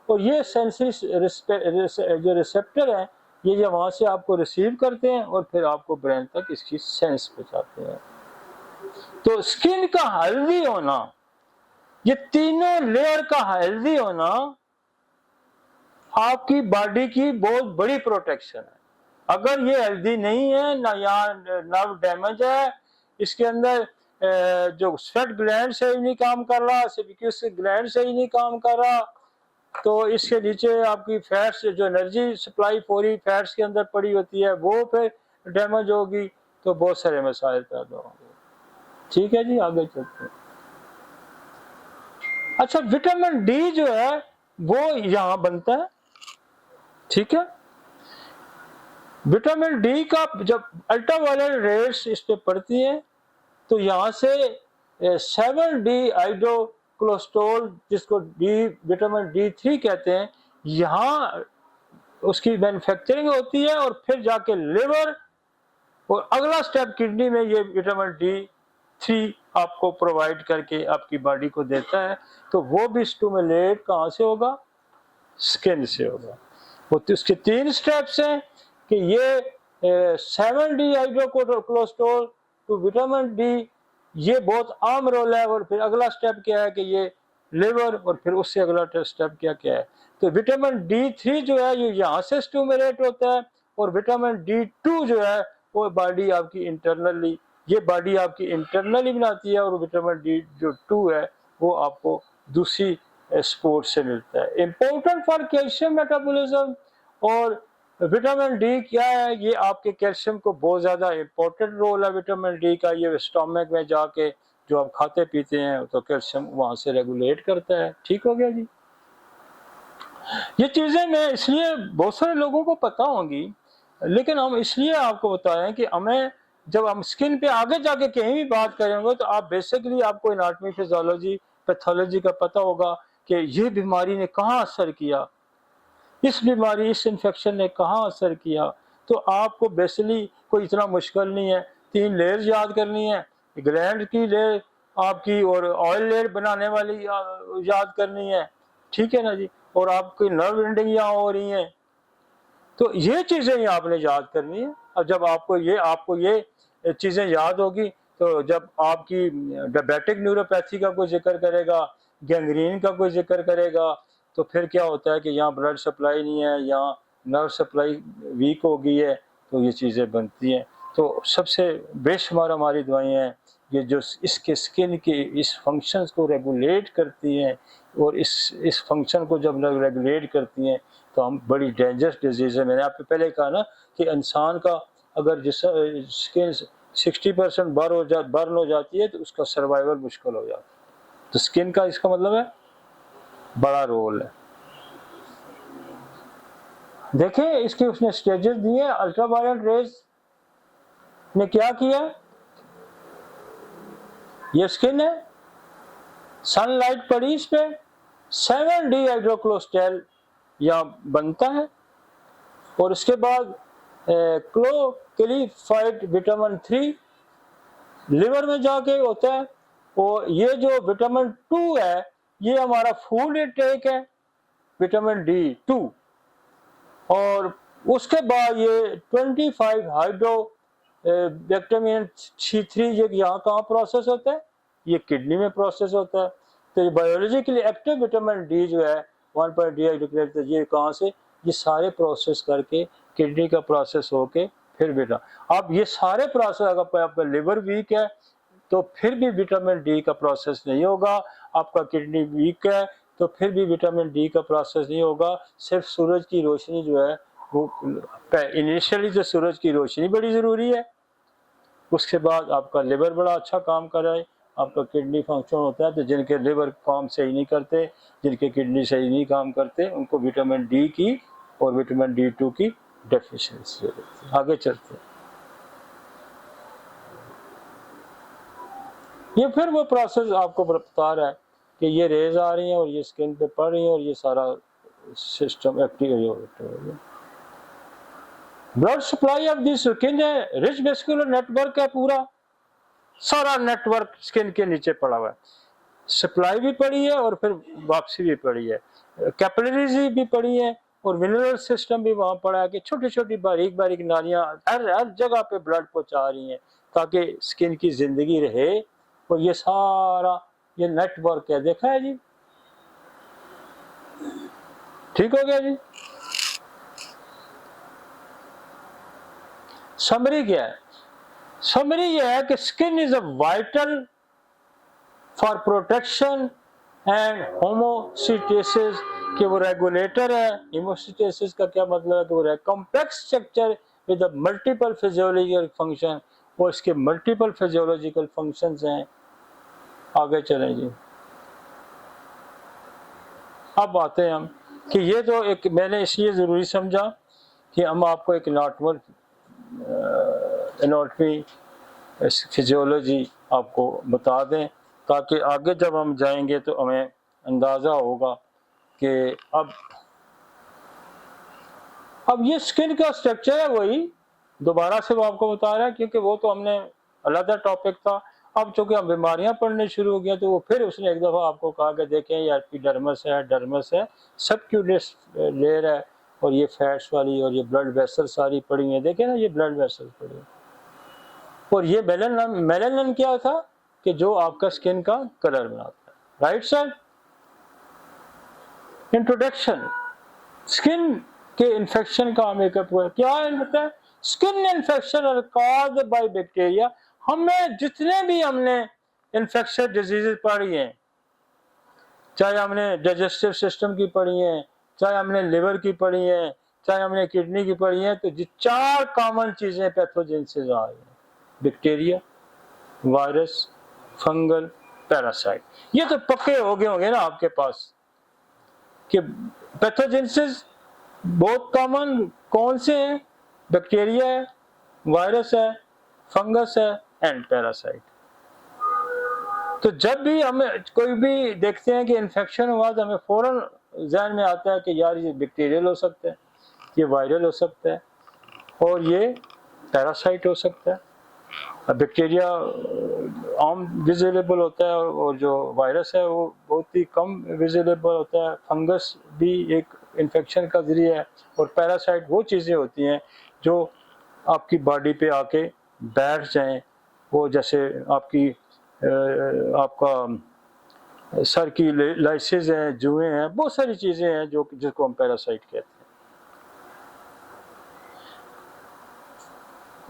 और ये सेंसरी जो रिसेप्टर है ये जब वहां से आपको रिसीव करते हैं और फिर आपको ब्रेन तक इसकी सेंस पहुंचाते हैं। तो स्किन का हेल्दी होना, ये तीनों लेयर का हेल्दी होना आपकी बॉडी की बहुत बड़ी प्रोटेक्शन है। अगर ये हेल्दी नहीं है ना, यहाँ नर्व डैमेज है, इसके अंदर जो स्वेट ग्लैंड सही नहीं काम कर रहा, सेबिक्यूस ग्लैंड सही नहीं काम कर रहा, तो इसके नीचे आपकी फैट्स, जो एनर्जी सप्लाई पूरी फैट्स के अंदर पड़ी होती है, वो फिर डैमेज होगी, तो बहुत सारे मसाइल पैदा होंगे। ठीक है जी, आगे चलते हैं। अच्छा, विटामिन डी जो है वो यहाँ बनता है, ठीक है। विटामिन डी का जब अल्ट्रावायलेट रेस इस पे पड़ती है तो यहाँ से 7D हाइड्रोकोलेस्ट्रॉल, जिसको डी विटामिन D3 कहते हैं, यहाँ उसकी मैन्युफैक्चरिंग होती है और फिर जाके लिवर और अगला स्टेप किडनी में ये विटामिन D3 आपको प्रोवाइड करके आपकी बॉडी को देता है। तो वो भी स्टिमुलेट कहाँ से होगा, स्किन से होगा। वो तो उसके 3 स्टेप्स हैं कि ये 7D हाइड्रोकोलेस्ट्रॉल टू विटामिन डी, ये बहुत आम रोल है। और फिर अगला स्टेप क्या है कि ये लिवर, और फिर उससे अगला स्टेप क्या क्या है। तो विटामिन D3 जो है ये यहाँ से स्टिमुलेट होता है, और विटामिन D2 जो है वो बॉडी आपकी इंटरनली, ये बॉडी आपकी इंटरनली बनाती है, और विटामिन D जो 2 है वो आपको दूसरी स्पोर्ट से मिलता है। इम्पोर्टेंट फॉर कैल्शियम मेटाबॉलिज्म और विटामिन डी क्या है, ये आपके कैल्शियम को बहुत ज़्यादा इम्पोर्टेंट रोल है विटामिन डी का। ये स्टोमक में जाके जो आप खाते पीते हैं तो कैल्शियम वहाँ से रेगुलेट करता है। ठीक हो गया जी। ये चीज़ें मैं इसलिए बहुत सारे लोगों को पता होंगी, लेकिन हम इसलिए आपको बताएं कि हमें जब हम स्किन पे आगे जाके कहीं भी बात करेंगे तो आप बेसिकली आपको एनाटॉमी, फिजियोलॉजी, पैथोलॉजी का पता होगा कि ये बीमारी ने कहाँ असर किया, इस बीमारी, इस इन्फेक्शन ने कहाँ असर किया। तो आपको बेसिकली कोई इतना मुश्किल नहीं है, 3 लेयर्स याद करनी है, ग्लैंड की लेयर आपकी और ऑयल लेयर बनाने वाली याद करनी है। ठीक है ना जी। और आपकी नर्व एंडिंग यहाँ हो रही है, तो ये चीज़ें ही आपने याद करनी है। और जब आपको ये चीज़ें याद होगी तो जब आपकी डायबिटिक न्यूरोपैथी का कोई जिक्र करेगा, गैंग्रीन का कोई जिक्र करेगा, तो फिर क्या होता है कि यहाँ ब्लड सप्लाई नहीं है, यहाँ नर्व सप्लाई वीक हो गई है, तो ये चीज़ें बनती हैं। तो सबसे बेशुमार हमारी दवाइयाँ हैं ये जो इसके स्किन के इस फंक्शंस को रेगुलेट करती हैं, और इस फंक्शन को जब रेगुलेट करती हैं तो हम बड़ी डेंजरस डिजीज़ है। मैंने आपको पहले कहा ना कि इंसान का अगर जिस स्किन 60% बर्न हो जाती है तो उसका सर्वाइवल मुश्किल हो जाता है। तो स्किन का इसका मतलब है बड़ा रोल है। देखिए इसके उसने स्टेजेस दिए। अल्ट्रावायलेट रेज ने क्या किया, ये स्किन है, सनलाइट पड़ी इस पे, 7D हाइड्रोक्लोस्टेल यहाँ बनता है, और उसके बाद क्लोक्लिफाइड विटामिन 3 लिवर में जाके होता है। और ये जो विटामिन 2 है ये हमारा फूड इंटेक है, विटामिन D2। और उसके बाद ये 25 हाइड्रो विटामिन C3 ये यहाँ कहाँ प्रोसेस होता है, ये किडनी में प्रोसेस होता है। तो ये बायोलॉजिकली एक्टिव विटामिन डी जो है 1.D हाइड्रोक्लोराइड, ये कहाँ से, ये सारे प्रोसेस करके किडनी का प्रोसेस होके फिर बेटा अब ये सारे प्रोसेस, अगर आपका लिवर वीक है तो फिर भी विटामिन डी का प्रोसेस नहीं होगा, आपका किडनी वीक है तो फिर भी विटामिन डी का प्रोसेस नहीं होगा। सिर्फ सूरज की रोशनी जो है वो इनिशियली तो सूरज की रोशनी बड़ी ज़रूरी है, उसके बाद आपका लिवर बड़ा अच्छा काम कर रहा है, आपका किडनी फंक्शन होता है। तो जिनके लिवर काम सही नहीं करते, जिनके किडनी सही नहीं काम करते, उनको विटामिन डी की और विटामिन D2 की डेफिशिएंसी होती है। आगे चलते हैं। ये फिर वो प्रोसेस आपको बता रहा है कि ये रेज आ रही हैं और ये स्किन पे पड़ रही हैं और ये सारा सिस्टम एक्टिव हो गया। Blood supply of the skin है, रिच वेस्कुलर नेटवर्क है, पूरा सारा नेटवर्क स्किन के नीचे पड़ा हुआ है। सप्लाई भी पड़ी है और फिर वापसी भी पड़ी है, कैपिलरीज भी पड़ी है और मिनरल सिस्टम भी वहाँ पड़ा है कि छोटी छोटी बारीक बारीक नालियाँ हर जगह पे ब्लड पहुँचा रही हैं ताकि स्किन की जिंदगी रहे। और ये सारा ये नेटवर्क है, देखा है जी। ठीक हो गया जी। समरी क्या है, समरी ये है कि skin is a vital for protection and homeostasis, कि वो रेगुलेटर है। होमोसिस्टेसिस का क्या मतलब है कि वो complex structure with multiple physiological function, और इसके मल्टीपल फिजियोलॉजिकल फंक्शंस हैं। आगे चलें जी। अब आते हैं हम कि ये तो एक मैंने इसलिए ज़रूरी समझा कि हम आपको एक एनाटॉमी फिजियोलॉजी आपको बता दें ताकि आगे जब हम जाएंगे तो हमें अंदाज़ा होगा कि अब ये स्किन का स्ट्रक्चर है वही दोबारा से वो आपको बता रहा है, क्योंकि वो तो हमने अलग टॉपिक था। अब चूंकि हम बीमारियां पढ़ने शुरू हो गया तो वो फिर उसने एक दफ़ा आपको कहा कि देखें ये एपिडर्मिस है, डर्मिस है, सबक्यूटेनियस लेयर है, और ये फैट्स वाली और ये ब्लड वेसल सारी पड़ी है। देखें ना ये ब्लड वेसल पड़ी है। और ये मेलानिन क्या था कि जो आपका स्किन का कलर बनाता है। Right sir. इंट्रोडक्शन, स्किन के इन्फेक्शन का मेकअप हुआ क्या होता है। Skin infection are caused by bacteria. हमें जितने भी हमने इन्फेक्शन डिजीजेज पढ़ी हैं, चाहे हमने डाइजेस्टिव सिस्टम की पढ़ी हैं, चाहे हमने लिवर की पढ़ी हैं, चाहे हमने किडनी की पढ़ी है, तो 4 कॉमन चीजें पैथोजेनेसिस आ रही हैं, बैक्टीरिया, वायरस, फंगल, पैरासाइट। ये तो पक्के हो गए होंगे ना आपके पास कि पैथोजेनेसिस बहुत कॉमन कौन से हैं? बैक्टीरिया है, वायरस है, फंगस है एंड पैरासाइट। तो जब भी हमें कोई भी देखते हैं कि इन्फेक्शन हुआ तो हमें फौरन ज़हन में आता है कि यार ये बैक्टीरियल हो सकता है, ये वायरल हो सकता है और ये पैरासाइट हो सकता है। बैक्टीरिया आम विजिलेबल होता है और जो वायरस है वो बहुत ही कम विजिलेबल होता है। फंगस भी एक इन्फेक्शन का जरिया है और पैरासाइट वो चीज़ें होती हैं जो आपकी बॉडी पे आके बैठ जाएं, वो जैसे आपका सर की लाइसेस हैं, जुएं हैं, बहुत सारी चीज़ें हैं जो जिसको हम पैरासाइट कहते हैं।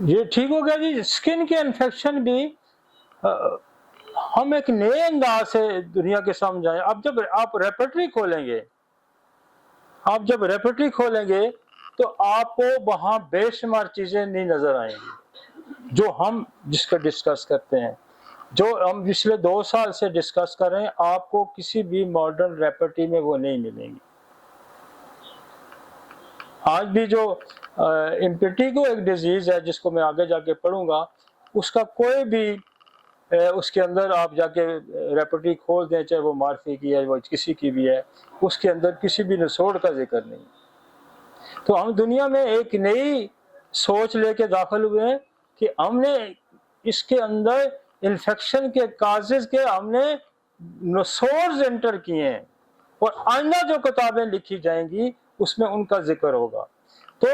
ये ठीक हो गया जी। स्किन के इन्फेक्शन भी हम एक नए अंदाज से दुनिया के सामने आए। अब जब आप रेपर्टरी खोलेंगे तो आपको वहां बेशुमार चीजें नहीं नजर आएंगी जो हम जिसका डिस्कस करते हैं, जो हम पिछले 2 साल से डिस्कस कर रहे हैं। आपको किसी भी मॉडर्न रेपर्टरी में वो नहीं मिलेंगी। आज भी जो इम्पिटिगो एक डिजीज है जिसको मैं आगे जाके पढ़ूंगा, उसका कोई भी उसके अंदर आप जाके रेपर्टरी खोल दें, चाहे वो मार्फी की है, वो किसी की भी है, उसके अंदर किसी भी नसोड़ का जिक्र नहीं। तो हम दुनिया में एक नई सोच लेके दाखिल हुए हैं कि हमने इसके अंदर इन्फेक्शन के काजेज के हमने नसोर्स एंटर किए हैं और आइंदा जो किताबें लिखी जाएंगी उसमें उनका जिक्र होगा। तो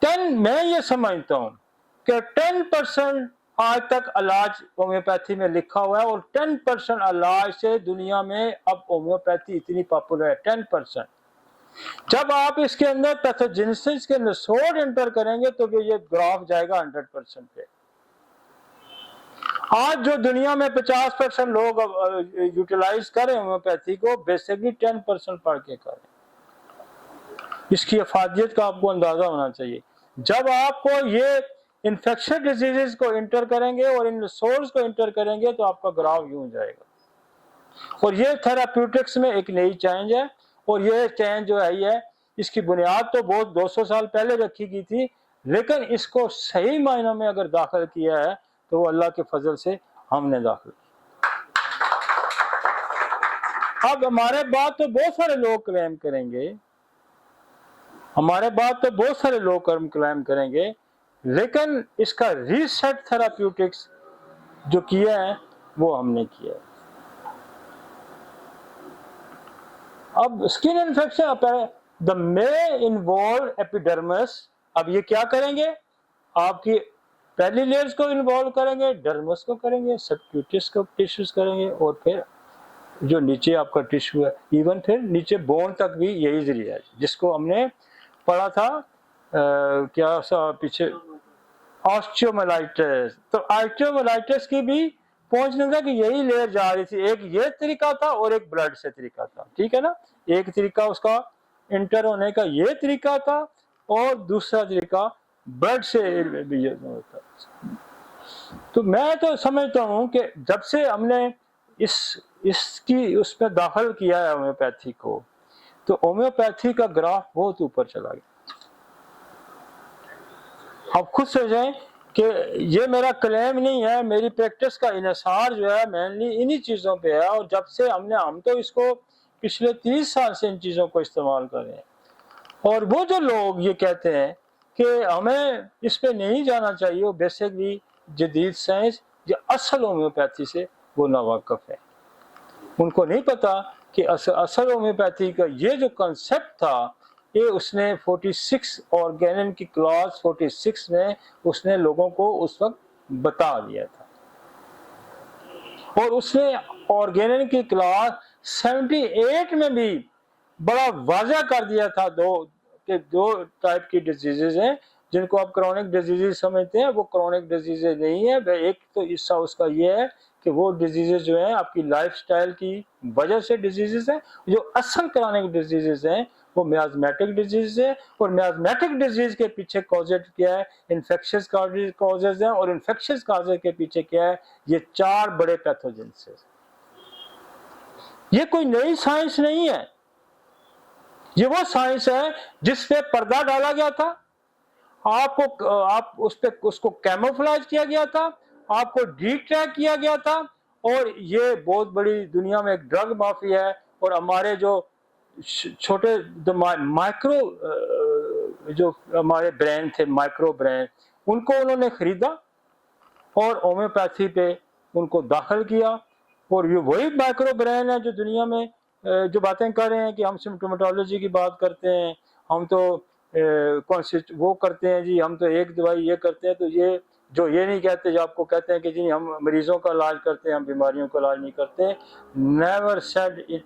मैं ये समझता हूँ कि 10% आज तक इलाज होम्योपैथी में लिखा हुआ है और 10% इलाज से दुनिया में अब होम्योपैथी इतनी पॉपुलर है। 10%। जब आप इसके अंदर पैथोजेनेसिस के नसोड़ एंटर करेंगे तो ये ग्राफ जाएगा 100% पे। आज जो दुनिया में 50% लोग यूटिलाइज करें होम्योपैथी को, बेसिकली 10% पढ़ के करें। इसकी अफादियत का आपको अंदाजा होना चाहिए। जब आपको ये इन्फेक्शन डिजीजेस को इंटर करेंगे और इन सोर्स को इंटर करेंगे तो आपका ग्राफ यूं जाएगा। और ये थेराप्यूटिक्स में एक नई चेंज है और ये चेंज जो है ये इसकी बुनियाद तो बहुत 200 साल पहले रखी गई थी, लेकिन इसको सही मायनों में अगर दाखिल किया है तो वो अल्लाह के फजल से हमने दाखिल किया। अब हमारे बाद तो बहुत सारे लोग क्लेम करेंगे, लेकिन इसका रीसेट थेराप्यूटिक्स जो किया है वो हमने किया है। अब skin infection the may involve epidermis. अब ये क्या करेंगे? आपकी पहली लेयर्स को इन्वॉल्व करेंगे, डर्मस को करेंगे, सबक्यूटियस को टिश्यूज करेंगे और फिर जो नीचे आपका टिश्यू है, इवन फिर नीचे बोन तक भी यही जरिया है जिसको हमने पढ़ा था क्या सा पीछे ऑस्टियोमाइलाइटिस। तो ऑस्टियोमाइलाइटिस की भी पहुंचने का कि यही लेयर जा रही थी। एक ये तरीका था और एक ब्लड से तरीका था, ठीक है ना। एक तरीका उसका इंटर होने का ये तरीका था और दूसरा तरीका ब्लड से भी होता। तो मैं तो समझता हूँ कि जब से हमने इसकी उसमें दाखिल किया है होम्योपैथी को, तो होम्योपैथी का ग्राफ बहुत ऊपर चला गया। आप खुद सोचें कि ये मेरा क्लेम नहीं है, मेरी प्रैक्टिस का इन्हिसार जो है मेनली इन्हीं चीज़ों पे है। और जब से हम तो इसको पिछले 30 साल से इन चीज़ों को इस्तेमाल कर रहे हैं। और वो जो लोग ये कहते हैं कि हमें इस पे नहीं जाना चाहिए, वो बेसिकली जदीद साइंस जो असल होम्योपैथी से वो नावाकिफ है। उनको नहीं पता कि असल होम्योपैथी का ये जो कंसेप्ट था, ये उसने 46 ऑर्गेनन की क्लॉज 46 में उसने लोगों को उस वक्त बता दिया था। और उसने ऑर्गेनन की क्लॉज 78 में भी बड़ा वाज़ा कर दिया था दो टाइप की डिजीजेज हैं जिनको आप क्रोनिक डिजीजेज समझते हैं, वो क्रोनिक डिजीजेज नहीं है। एक तो हिस्सा उसका ये है कि वो डिजीजेज जो हैं आपकी लाइफस्टाइल की वजह से डिजीजेज हैं। जो असल क्रोनिक डिजीजेज हैं वो मियाज़मेटिक डिजीज है, और मियाज़मेटिक डिजीज के पीछे कॉजेज क्या है, इन्फेक्शियस कॉजेज हैं, और इन्फेक्शियस कॉजेज के पीछे क्या है, ये 4 बड़े पैथोजेंस है। ये कोई नई साइंस नहीं है, ये वो साइंस है जिस पे पर्दा डाला गया था, आप उस पे उसको कैमोफ्लेज किया गया था, आपको डिट्रैक किया गया था, और ये बहुत बड़ी दुनिया में एक ड्रग माफिया है। और हमारे जो छोटे माइक्रो जो हमारे ब्रेन थे, माइक्रो ब्रेन, उनको उन्होंने खरीदा और होम्योपैथी पे उनको दाखिल किया, और ये वही माइक्रो ब्रेन है जो दुनिया में जो बातें कर रहे हैं कि हम सिम्प्टोमेटोलॉजी की बात करते हैं, हम तो वो करते हैं जी, हम तो एक दवाई ये करते हैं, तो ये जो ये नहीं कहते, जो आपको कहते हैं कि जी हम मरीजों का इलाज करते हैं, हम बीमारियों का इलाज नहीं करते। नेवर सेड इट,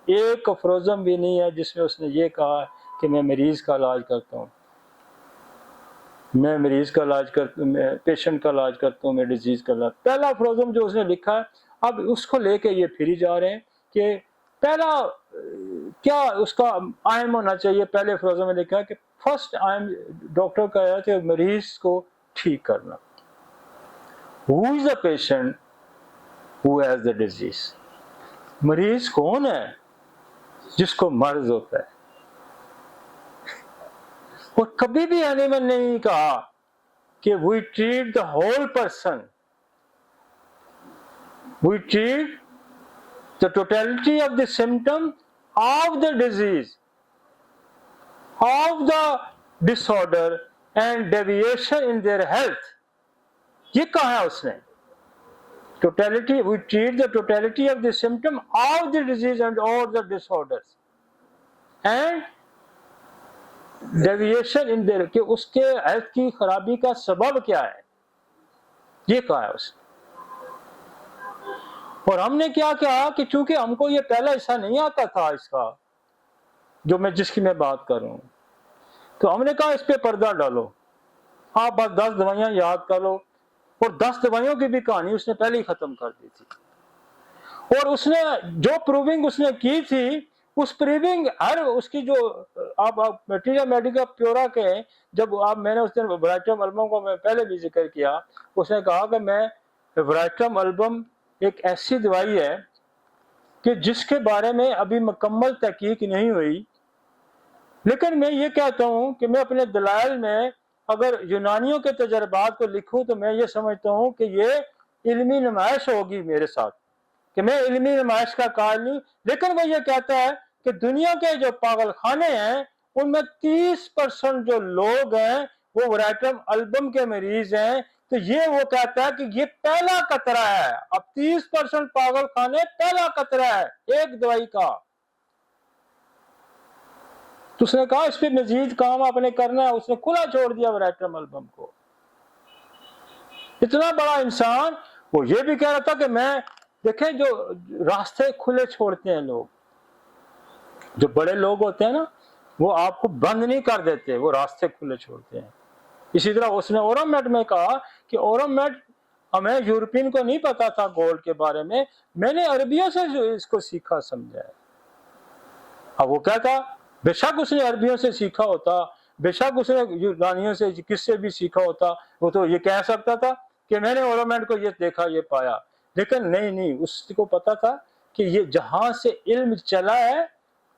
एक अफरोज़म भी नहीं है जिसमें उसने ये कहा कि मैं मरीज का इलाज करता हूँ, मैं मरीज का इलाज करता हूँ, मैं पेशेंट का इलाज करता हूँ, मैं डिजीज का इलाज। पहला अफरोज़म जो उसने लिखा है, अब उसको लेके ये फिर जा रहे हैं कि पहला क्या उसका आयम होना चाहिए। पहले अफरोज़म में लिखा है कि फर्स्ट आयम डॉक्टर का है कि मरीज को ठीक करना। Who is the patient who has the disease? मरीज कौन है? जिसको मर्ज होता है। और कभी भी एनिमल ने नहीं कहा कि we treat the whole person, we treat the totality of the symptom of the disease, of the disorder and deviation in their health। ये कहा है उसने, totality, we treat the totality of the symptom of the disease and all the disorders and deviation in their, कि उसके health की खराबी का सबब क्या है, ये कहा है उसने। और हमने क्या कहा कि चूंकि हमको ये पहला हिस्सा नहीं आता था इसका, जो मैं जिसकी मैं बात कर रहा हूं, तो हमने कहा इस पे पर्दा डालो, आप बस 10 दवाइयां याद कर लो। और 10 दवाइयों की भी कहानी उसने पहले ही खत्म कर दी थी। और उसने जो प्रूविंग उसने की थी, उस प्रूविंग हर उसकी जो आप मटीरियल मेडिका प्योरा के, जब आप मैंने उस दिन वराइटम एल्बम को मैं पहले भी जिक्र किया, उसने कहा कि मैं वराइटम एल्बम एक ऐसी दवाई है कि जिसके बारे में अभी मुकम्मल तहकीक नहीं हुई, लेकिन मैं ये कहता हूं कि मैं अपने दलाइल में अगर यूनानियों के तजर्बात को लिखूं तो मैं ये समझता हूं कि ये इल्मी नुमाइश होगी मेरे साथ, कि मैं इल्मी नुमाइश का कायल नहीं। लेकिन वो ये कहता है कि दुनिया के जो पागल खाने हैं उनमें 30% जो लोग हैं वो वराइटम एल्बम के मरीज हैं। तो ये वो कहता है कि ये पहला कतरा है। अब 30% पागल खाने पहला कतरा है एक दवाई का। तो उसने कहा इस पे मजीद काम आपने करना है, उसने खुला छोड़ दिया वराइटम एल्बम को। इतना बड़ा इंसान वो ये भी कह रहा था कि मैं, देखें जो रास्ते खुले छोड़ते हैं लोग, जो बड़े लोग होते हैं ना, वो आपको बंद नहीं कर देते, वो रास्ते खुले छोड़ते हैं। इसी तरह उसने ओरोमेट में कहा कि ओरोमेट हमें यूरोपियन को नहीं पता था गोल्ड के बारे में, मैंने अरबियों से इसको सीखा समझा है। अब वो क्या था, बेशक उसने अरबियों से सीखा होता, बेशक उसने यूनानियों से किससे भी सीखा होता, वो तो ये कह सकता था कि मैंने ओरोमेट को ये देखा ये पाया। लेकिन नहीं, उसको पता था कि ये जहां से इल्म चला है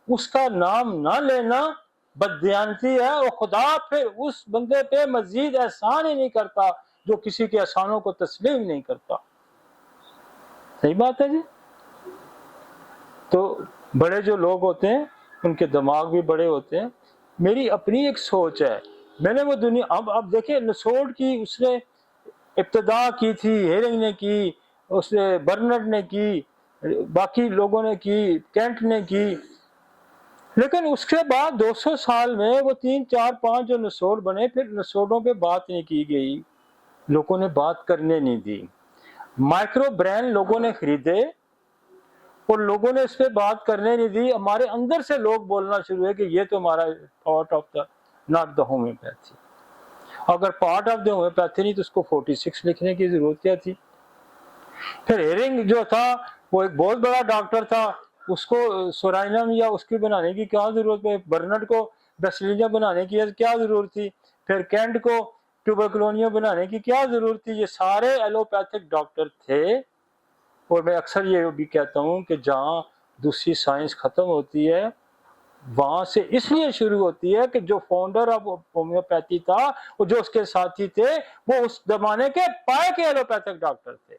उसका नाम ना लेना बददियानती है, और खुदा फिर उस बंदे पे मजीद एहसान ही नहीं करता जो किसी के एहसानों को तस्लीम नहीं करता। सही बात है जी। तो बड़े जो लोग होते हैं उनके दिमाग भी बड़े होते हैं। मेरी अपनी एक सोच है, मैंने वो दुनिया, अब देखिए नसोड की उसने इब्तिदा की थी, हेरिंग ने की, उसने बर्नर्ड ने की, बाकी लोगों ने की, कैंट ने की, लेकिन उसके बाद 200 साल में वो 3, 4, 5 जो नसोड बने, फिर नसोडों पे बात नहीं की गई, लोगों ने बात करने नहीं दी। माइक्रो ब्रेन लोगों ने खरीदे और लोगों ने इस पे बात करने नहीं दी। हमारे अंदर से लोग बोलना शुरू हुए कि ये तो हमारा part of the not the homeopathy. अगर पार्ट ऑफ द होम्योपैथी नहीं तो उसको 46 लिखने की जरूरत क्या थी। फिर हेरिंग जो था वो एक बहुत बड़ा डॉक्टर था, उसको सोराइनम या उसकी बनाने की क्या जरूरत है, बर्नर्ड को बेसिलिया बनाने की क्या जरूरत थी, फिर कैंट को ट्यूबरकुलोनिया बनाने की क्या जरूरत थी। ये सारे एलोपैथिक डॉक्टर थे। और मैं अक्सर ये भी कहता हूँ कि जहाँ दूसरी साइंस खत्म होती है वहां से इसलिए शुरू होती है कि जो फाउंडर ऑफ होम्योपैथी था और जो उसके साथी थे वो उस जमाने के पाए के एलोपैथिक डॉक्टर थे,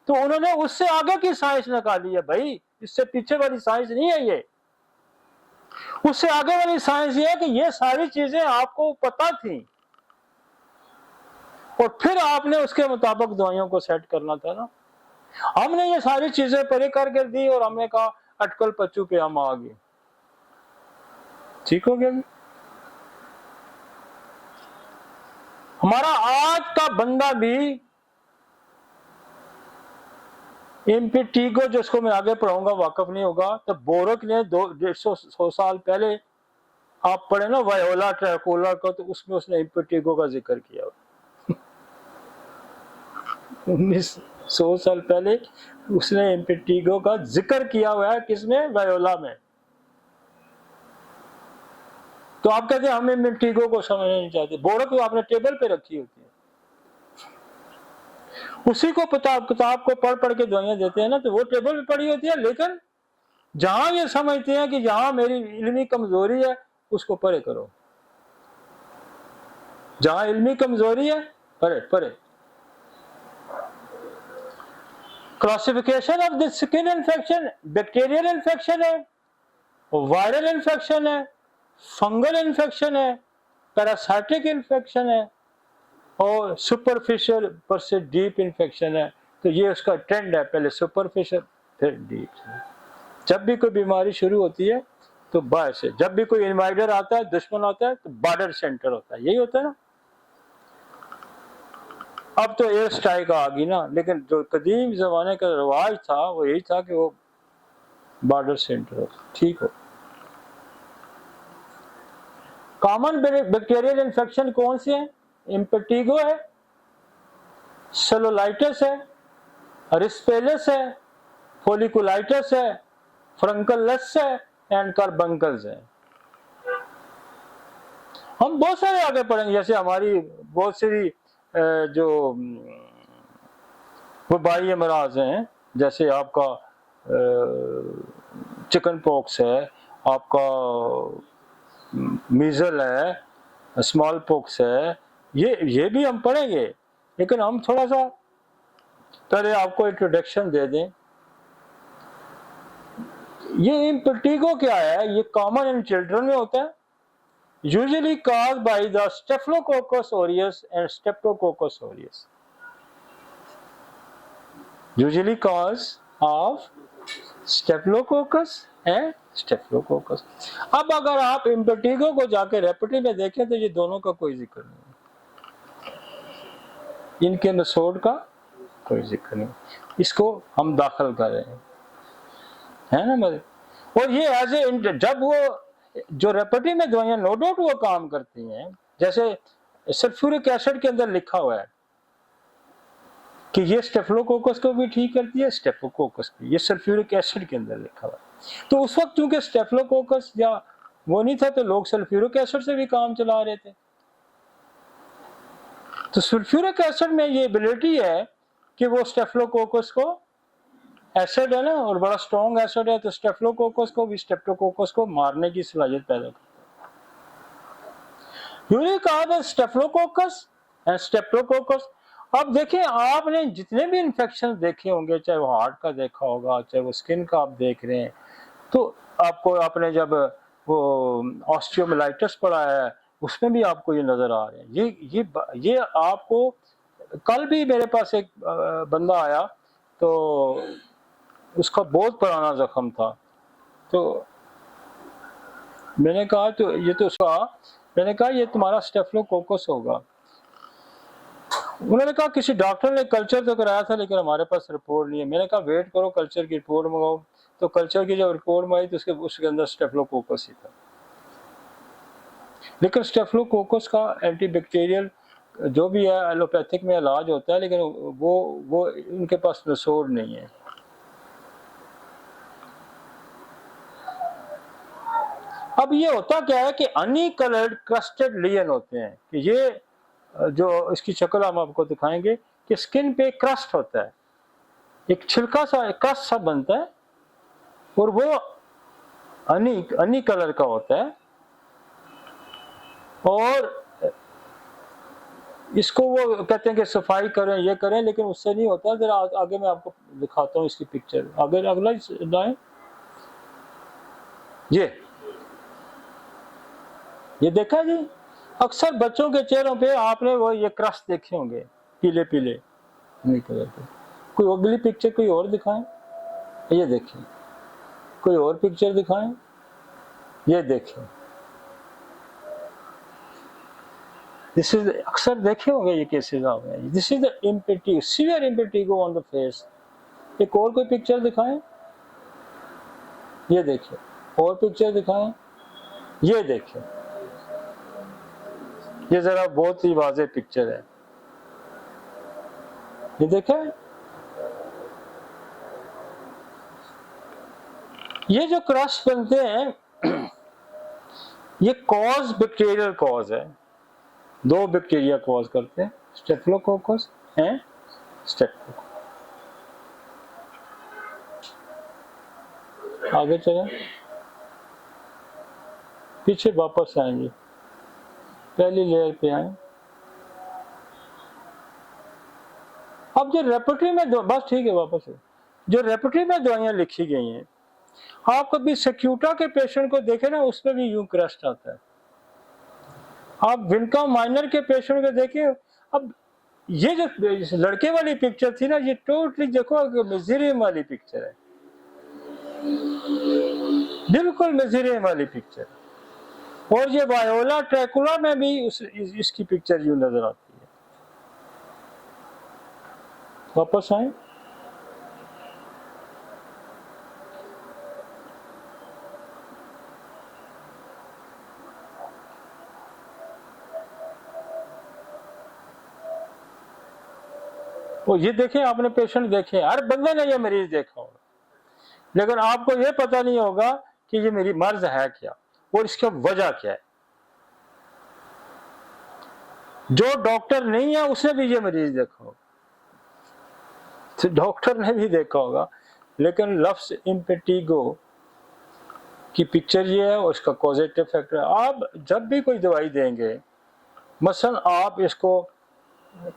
तो उन्होंने उससे आगे की साइंस निकाली है भाई, इससे पीछे वाली साइंस नहीं है ये। उससे आगे वाली साइंस ये है कि ये सारी चीजें आपको पता थी और फिर आपने उसके मुताबिक दवाइयों को सेट करना था ना। हमने ये सारी चीजें परे कर दी और हमने कहा अटकल पच्चू पे हम आ गए, ठीक हो गया। हमारा आज का बंदा भी इम्पिटिगो, जिसको मैं आगे पढ़ाऊंगा, वाकफ नहीं होगा। तो बोरक ने 100 साल पहले आप पढ़े ना वायोला ट्रैकोला का, तो उसमें उसने इम्पिटिगो का जिक्र किया 1900 साल पहले उसने इम्पिटिगो का जिक्र किया हुआ है, किसमें, वायोला में। तो आप कहते हैं हम इम्पिटिगो को समझना नहीं चाहते। बोरक तो आपने टेबल पे रखी होती है, उसी को किताब को पढ़ के दवाइयां देते हैं ना, तो वो टेबल पे पड़ी होती है। लेकिन जहां ये समझते हैं कि जहां मेरी इल्मी कमजोरी है उसको परे करो, जहां इल्मी कमजोरी है परे परे। Classification of the skin infection, bacterial infection है, वायरल इन्फेक्शन है, फंगल इन्फेक्शन है, पैरासाइटिक इन्फेक्शन है और सुपरफिशियल पर से डीप इन्फेक्शन है। तो ये उसका ट्रेंड है, पहले सुपरफिशियल फिर डीप। जब भी कोई बीमारी शुरू होती है तो बाहर से, जब भी कोई इन्वाइडर आता है, दुश्मन आता है, तो बॉर्डर सेंटर होता है, यही होता है ना। अब तो एयर स्ट्राइक आ गई ना, लेकिन जो कदीम जमाने का रिवाज था वो यही था कि वो बॉर्डर सेंटर हो, ठीक हो। कॉमन बैक्टीरियल इन्फेक्शन कौन से हैं? इम्पेटिगो है, सेलुलाइटिस है, रिस्पेलस है, फोलिकुलाइटिस है, फ्रंकलस है एंड कार्बंकल्स है। हम बहुत सारे आगे पढ़ेंगे, जैसे हमारी बहुत सारी जो वबाई अमराज हैं, जैसे आपका चिकन पॉक्स है, आपका मीजल है, स्मॉल पॉक्स है, ये भी हम पढ़ेंगे। लेकिन हम थोड़ा सा पहले आपको इंट्रोडक्शन दे दें। ये इम्पेटिगो क्या है? ये कॉमन इन चिल्ड्रन में होता है, usually caused by the Staphylococcus aureus and Streptococcus aureus. Usually cause of Staphylococcus and Staphylococcus. अब अगर आप इम्पेटिगो को जाके रेपिटी में देखें तो ये दोनों का कोई जिक्र नहीं, इनके नसोड का कोई जिक्र नहीं, इसको हम दाखिल कर रहे हैं, है ना मतलब। और ये एज ए, जब वो जो रेपिटी में दवाइयां नो डाउट वो काम करती हैं, जैसे सल्फ्यूरिक एसिड के अंदर लिखा हुआ है कि ये स्टेफिलोकोकस को भी ठीक करती है, स्टेफिलोकोकस भी, ये सल्फ्यूरिक एसिड के अंदर लिखा हुआ है। तो उस वक्त क्योंकि स्टेफिलोकोकस या वो नहीं था तो लोग सल्फ्यूरिक एसिड से भी काम चला रहे थे। तो सल्फ्यूरिक एसिड में ये एबिलिटी है कि वो स्टेफिलोकोकस को, एसिड है ना और बड़ा स्ट्रॉन्ग एसिड है, तो स्टेफिलोकोकस को भी स्ट्रेप्टोकोकस को मारने की सलाहियत पैदा करता है। यूनिक कहा स्टेफिलोकोकस एंड स्ट्रेप्टोकोकस। अब देखिए, आपने जितने भी इन्फेक्शन देखे होंगे, चाहे वो हार्ट का देखा होगा, चाहे वो स्किन का आप देख रहे हैं, तो आपको, आपने जब वो ऑस्टियोमाइलाइटिस पढ़ा है उसमें भी आपको ये नजर आ रहे हैं। ये आपको, कल भी मेरे पास एक बंदा आया तो उसका बहुत पुराना जख्म था, तो मैंने कहा तो ये तो उसका, मैंने कहा ये तुम्हारा स्टेफिलोकोकस होगा। उन्होंने कहा किसी डॉक्टर ने कल्चर तो कराया था लेकिन हमारे पास रिपोर्ट नहीं है। मैंने कहा वेट करो, कल्चर की रिपोर्ट मंगाओ। तो कल्चर की जब रिपोर्ट मंगाई तो उसके अंदर स्टेफिलोकोकस ही था। लेकिन स्टेफिलोकोकस का एंटीबैक्टीरियल जो भी है एलोपैथिक में इलाज होता है, लेकिन वो उनके पास नसोड़ नहीं है। अब ये होता क्या है कि अनी कलर्ड क्रस्टेड लेयर होते हैं, कि ये जो इसकी शक्ल हम आपको दिखाएंगे कि स्किन पे क्रस्ट होता है, एक छिलका सा क्रस्ट सा बनता है और वो अनी कलर का होता है। और इसको वो कहते हैं कि सफाई करें, ये करें, लेकिन उससे नहीं होता। जरा आगे मैं आपको दिखाता हूँ इसकी पिक्चर, आगे अगला लाएं। ये देखा जी, अक्सर बच्चों के चेहरों पे आपने वो ये क्रस्ट देखे होंगे, पीले पीले नहीं कलर के। कोई अगली पिक्चर कोई और दिखाएं, ये देखें। कोई और पिक्चर दिखाएं, ये देखें। दिस इज, अक्सर देखे होंगे ये केसेस आपने। This is the impetigo, severe impetigo on the face. एक और कोई पिक्चर दिखाएं, ये देखिए। और पिक्चर दिखाएं, ये देखिए। ये जरा बहुत ही वाज़ेह पिक्चर है, ये देखें। ये जो क्रस्ट बनते हैं ये कॉज बैक्टीरियल कॉज है। दो बैक्टीरिया कॉज करते हैं, स्टेफिलोकोकस एंड स्टेफिलोकोकस। आगे चलें, पीछे वापस आएंगे, पहली लेयर पे आए। अब जो रेपर्टरी में बस ठीक है, वापस है। जो रेपर्टरी में दवाइयां लिखी गई हैं, आप कभी सिक्यूटा के पेशेंट को देखें ना, उसमें भी यूं क्रस्ट आता है। आप विनका माइनर के पेशेंट को देखें। अब ये जो लड़के वाली पिक्चर थी ना, ये टोटली देखो मेजेरियम वाली पिक्चर है, बिल्कुल मेजेरियम वाली पिक्चर। और ये वायोला ट्रैकुला में भी इसकी पिक्चर यूं नजर आती है। वापस आए, वो ये देखें। आपने पेशेंट देखे, हर बंदे ने ये मरीज देखा होगा, लेकिन आपको ये पता नहीं होगा कि ये मेरी मर्ज है क्या और इसका वजह क्या है। जो डॉक्टर नहीं है उसने भी ये मरीज देखा होगा, तो डॉक्टर ने भी देखा होगा, लेकिन लफ्ज इम्पेटिगो की पिक्चर ये है और इसका कॉजेटिव फैक्टर है। आप जब भी कोई दवाई देंगे, मसलन आप इसको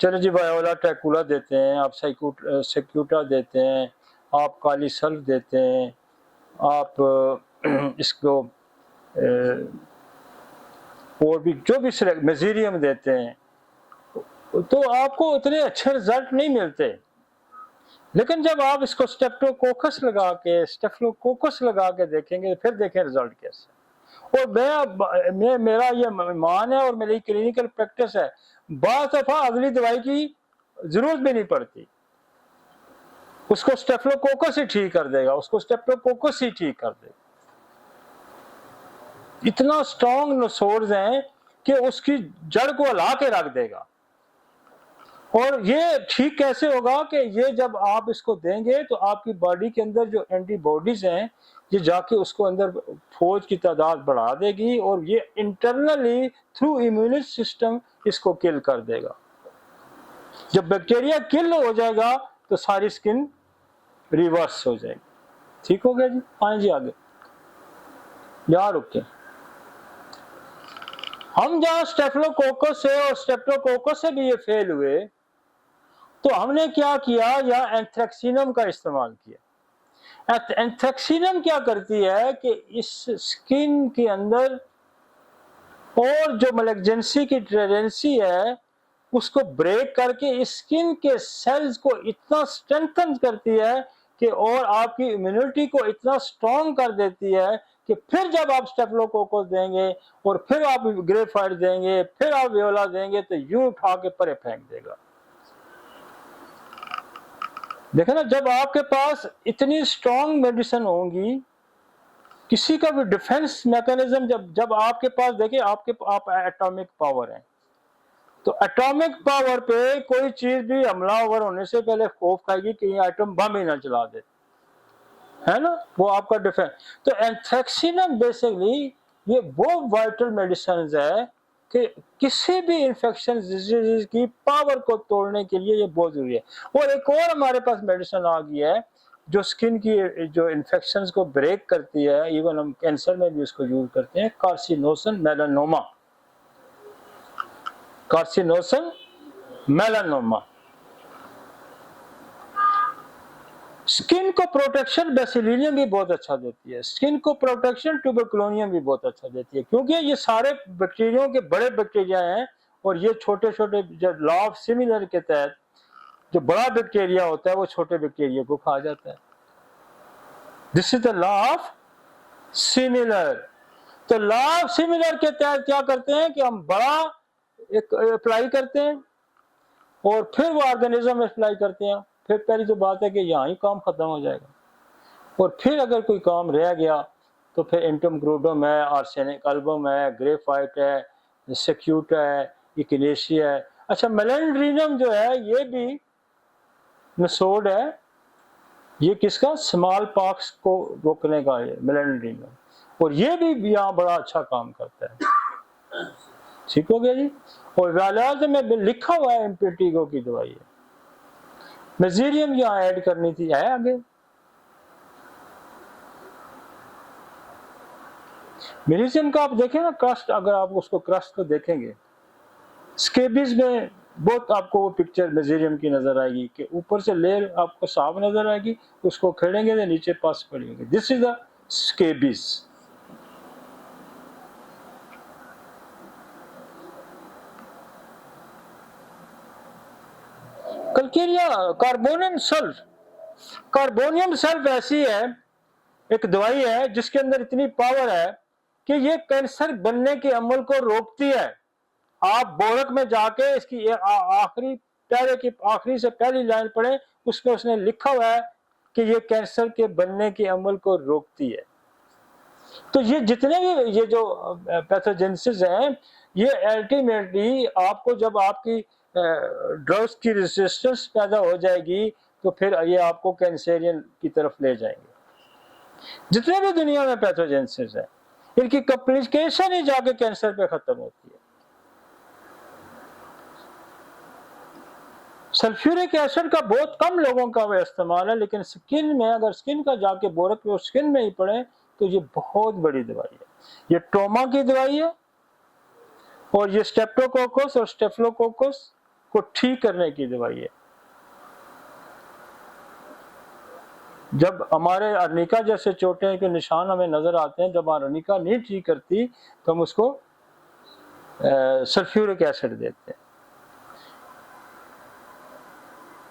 चलो जी वायोला ट्रैकुला देते हैं, आप सिक्यूटा देते हैं, आप काली सल्फ देते हैं, आप इसको और भी जो भी मेजेरियम देते हैं, तो आपको उतने अच्छे रिजल्ट नहीं मिलते। लेकिन जब आप इसको स्टेप्टोकोकस लगा के देखेंगे, फिर देखें रिजल्ट कैसे। और मेरा ये मान है और मेरी क्लिनिकल प्रैक्टिस है, बात दफा अगली दवाई की जरूरत भी नहीं पड़ती, उसको स्टेफिलोकोकस ही ठीक कर देगा, उसको स्टेप्टोकोकस ही ठीक कर देगा। इतना स्ट्रॉन्ग सोर्स हैं कि उसकी जड़ को हिला के रख देगा। और ये ठीक कैसे होगा कि ये जब आप इसको देंगे तो आपकी बॉडी के अंदर जो एंटीबॉडीज हैं, ये जाके उसको अंदर फौज की तादाद बढ़ा देगी और ये इंटरनली थ्रू इम्यून सिस्टम इसको किल कर देगा। जब बैक्टीरिया किल हो जाएगा तो सारी स्किन रिवर्स हो जाएगी। ठीक हो गया जी, आए जी आगे। यहाँ रुके, हम जहां स्टेफिलोकोकस से और स्ट्रेप्टोकोकस से भी ये फेल हुए, तो हमने क्या किया, या एंथ्रेक्सिनम का इस्तेमाल किया। एंथ्रेक्सिनम क्या करती है कि इस स्किन के अंदर और जो मलेग्जेंसी की टेंडेंसी है उसको ब्रेक करके स्किन के सेल्स को इतना स्ट्रेंथन करती है कि और आपकी इम्यूनिटी को इतना स्ट्रॉन्ग कर देती है कि फिर जब आप स्टेफिलोकोकस देंगे और फिर आप ग्रेफाइट देंगे, फिर आप वियोला देंगे, तो यूं उठा के परे फेंक देगा। देखो ना, जब आपके पास इतनी स्ट्रॉन्ग मेडिसिन होंगी, किसी का भी डिफेंस मैकेनिज्म जब आपके पास, देखिए आप एटॉमिक पावर है, तो एटॉमिक पावर पे कोई चीज भी हमलावर होने से पहले खौफ खाएगी कि एटम बम ही ना चला दे, है ना, वो आपका डिफेंस। तो एंथ्रेक्सिनम बेसिकली ये वो वाइटल मेडिसिन है कि किसी भी इन्फेक्शन डिजीज की पावर को तोड़ने के लिए ये बहुत जरूरी है। और एक और हमारे पास मेडिसिन आ गई है जो स्किन की जो इन्फेक्शंस को ब्रेक करती है, इवन हम कैंसर में भी उसको यूज करते हैं, कार्सिनोसन मेलानोमा। कार्सिनोसन मेलानोमा। स्किन को प्रोटेक्शन बेसिलियम भी बहुत अच्छा देती है, स्किन को प्रोटेक्शन ट्यूबरकुलोनियम भी बहुत अच्छा देती है, क्योंकि ये सारे बैक्टीरिया के बड़े बैक्टीरिया हैं और ये छोटे छोटे जो लॉ ऑफ सिमिलर के तहत जो बड़ा बैक्टीरिया होता है वो छोटे बैक्टीरिया को खा जाता है। This is the law of similar. तो लॉ ऑफ सिमिलर के तहत क्या करते हैं कि हम बड़ा एक अप्लाई करते हैं और फिर वो ऑर्गेनिज्म में अप्लाई करते हैं। फिर पहली तो बात है कि यहाँ ही काम खत्म हो जाएगा और फिर अगर कोई काम रह गया तो फिर इंटम क्रूडम है, आर्सेनिक एल्बम है, ग्रेफाइट है, सेक्यूट है, इक्नेशिया है। अच्छा, मेलेंड्रिनम जो है ये भी नसोड है, ये किसका, स्मॉल पॉक्स को रोकने का है मेलेंड्रिनम, और ये भी यहाँ बड़ा अच्छा काम करता है। ठीक हो गया जी। और वालाज में लिखा हुआ है इम्पेटिगो की दवाई है। मेजीरियम यहाँ ऐड करनी थी, है आगे। मेजीरियम का आप देखें ना क्रस्ट, अगर आप उसको क्रस्ट को देखेंगे स्केबीज में बहुत आपको वो पिक्चर मेजीरियम की नजर आएगी कि ऊपर से लेयर आपको साफ नजर आएगी, उसको खेलेंगे तो नीचे पास पड़ी होगी। This is the scabies. Calcarea carbonicum sulph. Carbonicum sulph ऐसी है एक दवाई है जिसके अंदर इतनी पावर है कि ये कैंसर बनने के अमल को रोकती है। आप बोरक में जाके इसकी आखिरी प्यारे की आखिरी से पहली लाइन पढ़े, उसमें उसने लिखा हुआ है कि ये कैंसर के बनने के अमल को रोकती है। तो ये जितने भी ये जो पैथोजेनेसिस हैं, ये अल्टीमेटली आपको जब आपकी ड्रग्स की रेजिस्टेंस पैदा हो जाएगी तो फिर ये आपको कैंसरियन की तरफ ले जाएंगे। जितने भी दुनिया में पैथोजेनेसिस है, इनकी कॉम्प्लिकेशन ही जाके कैंसर पे खत्म होती है। सल्फ्यूरिक एसिड का बहुत कम लोगों का वो इस्तेमाल है, लेकिन स्किन में अगर स्किन का जाके बोरक पे स्किन में ही पड़े तो ये बहुत बड़ी दवाई है। ये ट्रोमा की दवाई है और ये स्टेप्टोकोकस और स्टेफिलोकोकस को ठीक करने की दवाई है। जब हमारे अर्निका जैसे चोटें के निशान हमें नजर आते हैं, जब अर्निका नहीं ठीक करती तो हम उसको सल्फ्यूरिक एसिड देते हैं।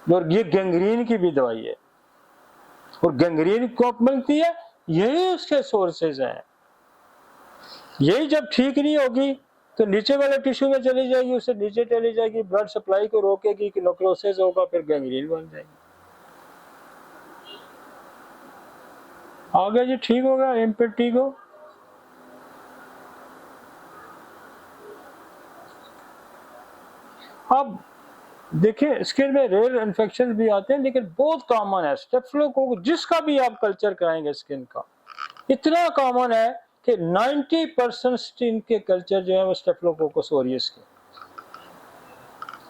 और ये गैंग्रीन की भी दवाई है, और गैंग्रीन को मिलती है, यही उसके सोर्सेज हैं। यही जब ठीक नहीं होगी तो नीचे वाले टिश्यू में चली जाएगी, उससे नीचे चली जाएगी, ब्लड सप्लाई को रोकेगी कि नेक्रोसिस होगा, फिर गैंग्रीन बन जाएगी। आगे जी ठीक होगा इम्पेटिगो। अब देखिए स्किन में रेयर इन्फेक्शन भी आते हैं, लेकिन बहुत कॉमन है स्टेफिलोकोकस। जिसका भी आप कल्चर कराएंगे स्किन का, इतना कॉमन है कि 90% स्किन के कल्चर जो है वो स्टेफिलोकोकस ऑरियस के।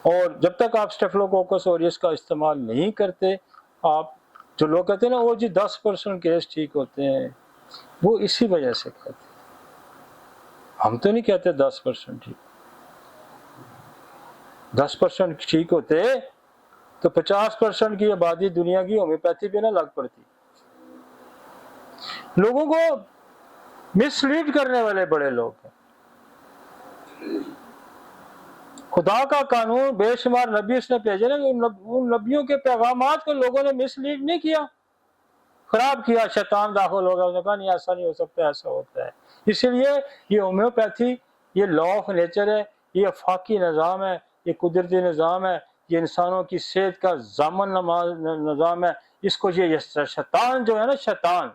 और जब तक आप स्टेफिलोकोकस ऑरियस का इस्तेमाल नहीं करते, आप जो लोग कहते हैं ना वो जी 10% केस ठीक होते हैं, वो इसी वजह से कहते हैं। हम तो नहीं कहते 10% ठीक। 10% ठीक होते तो 50% की आबादी दुनिया की होम्योपैथी पे ना लग पड़ती। लोगों को मिसलीड करने वाले बड़े लोग हैं। खुदा का कानून बेशुमार नबी उसने भेजे ना, उन नबियों के पैगामात को लोगों ने मिसलीड नहीं किया, खराब किया, शैतान दाखिल हो गया, उन्होंने कहा नहीं ऐसा नहीं हो सकता, ऐसा होता है। इसीलिए ये होम्योपैथी, ये लॉ ऑफ नेचर है, ये अफाकी निज़ाम है, ये कुदरती निज़ाम है, ये इंसानों की सेहत का जामन निज़ाम है। इसको ये शैतान जो है ना, शैतान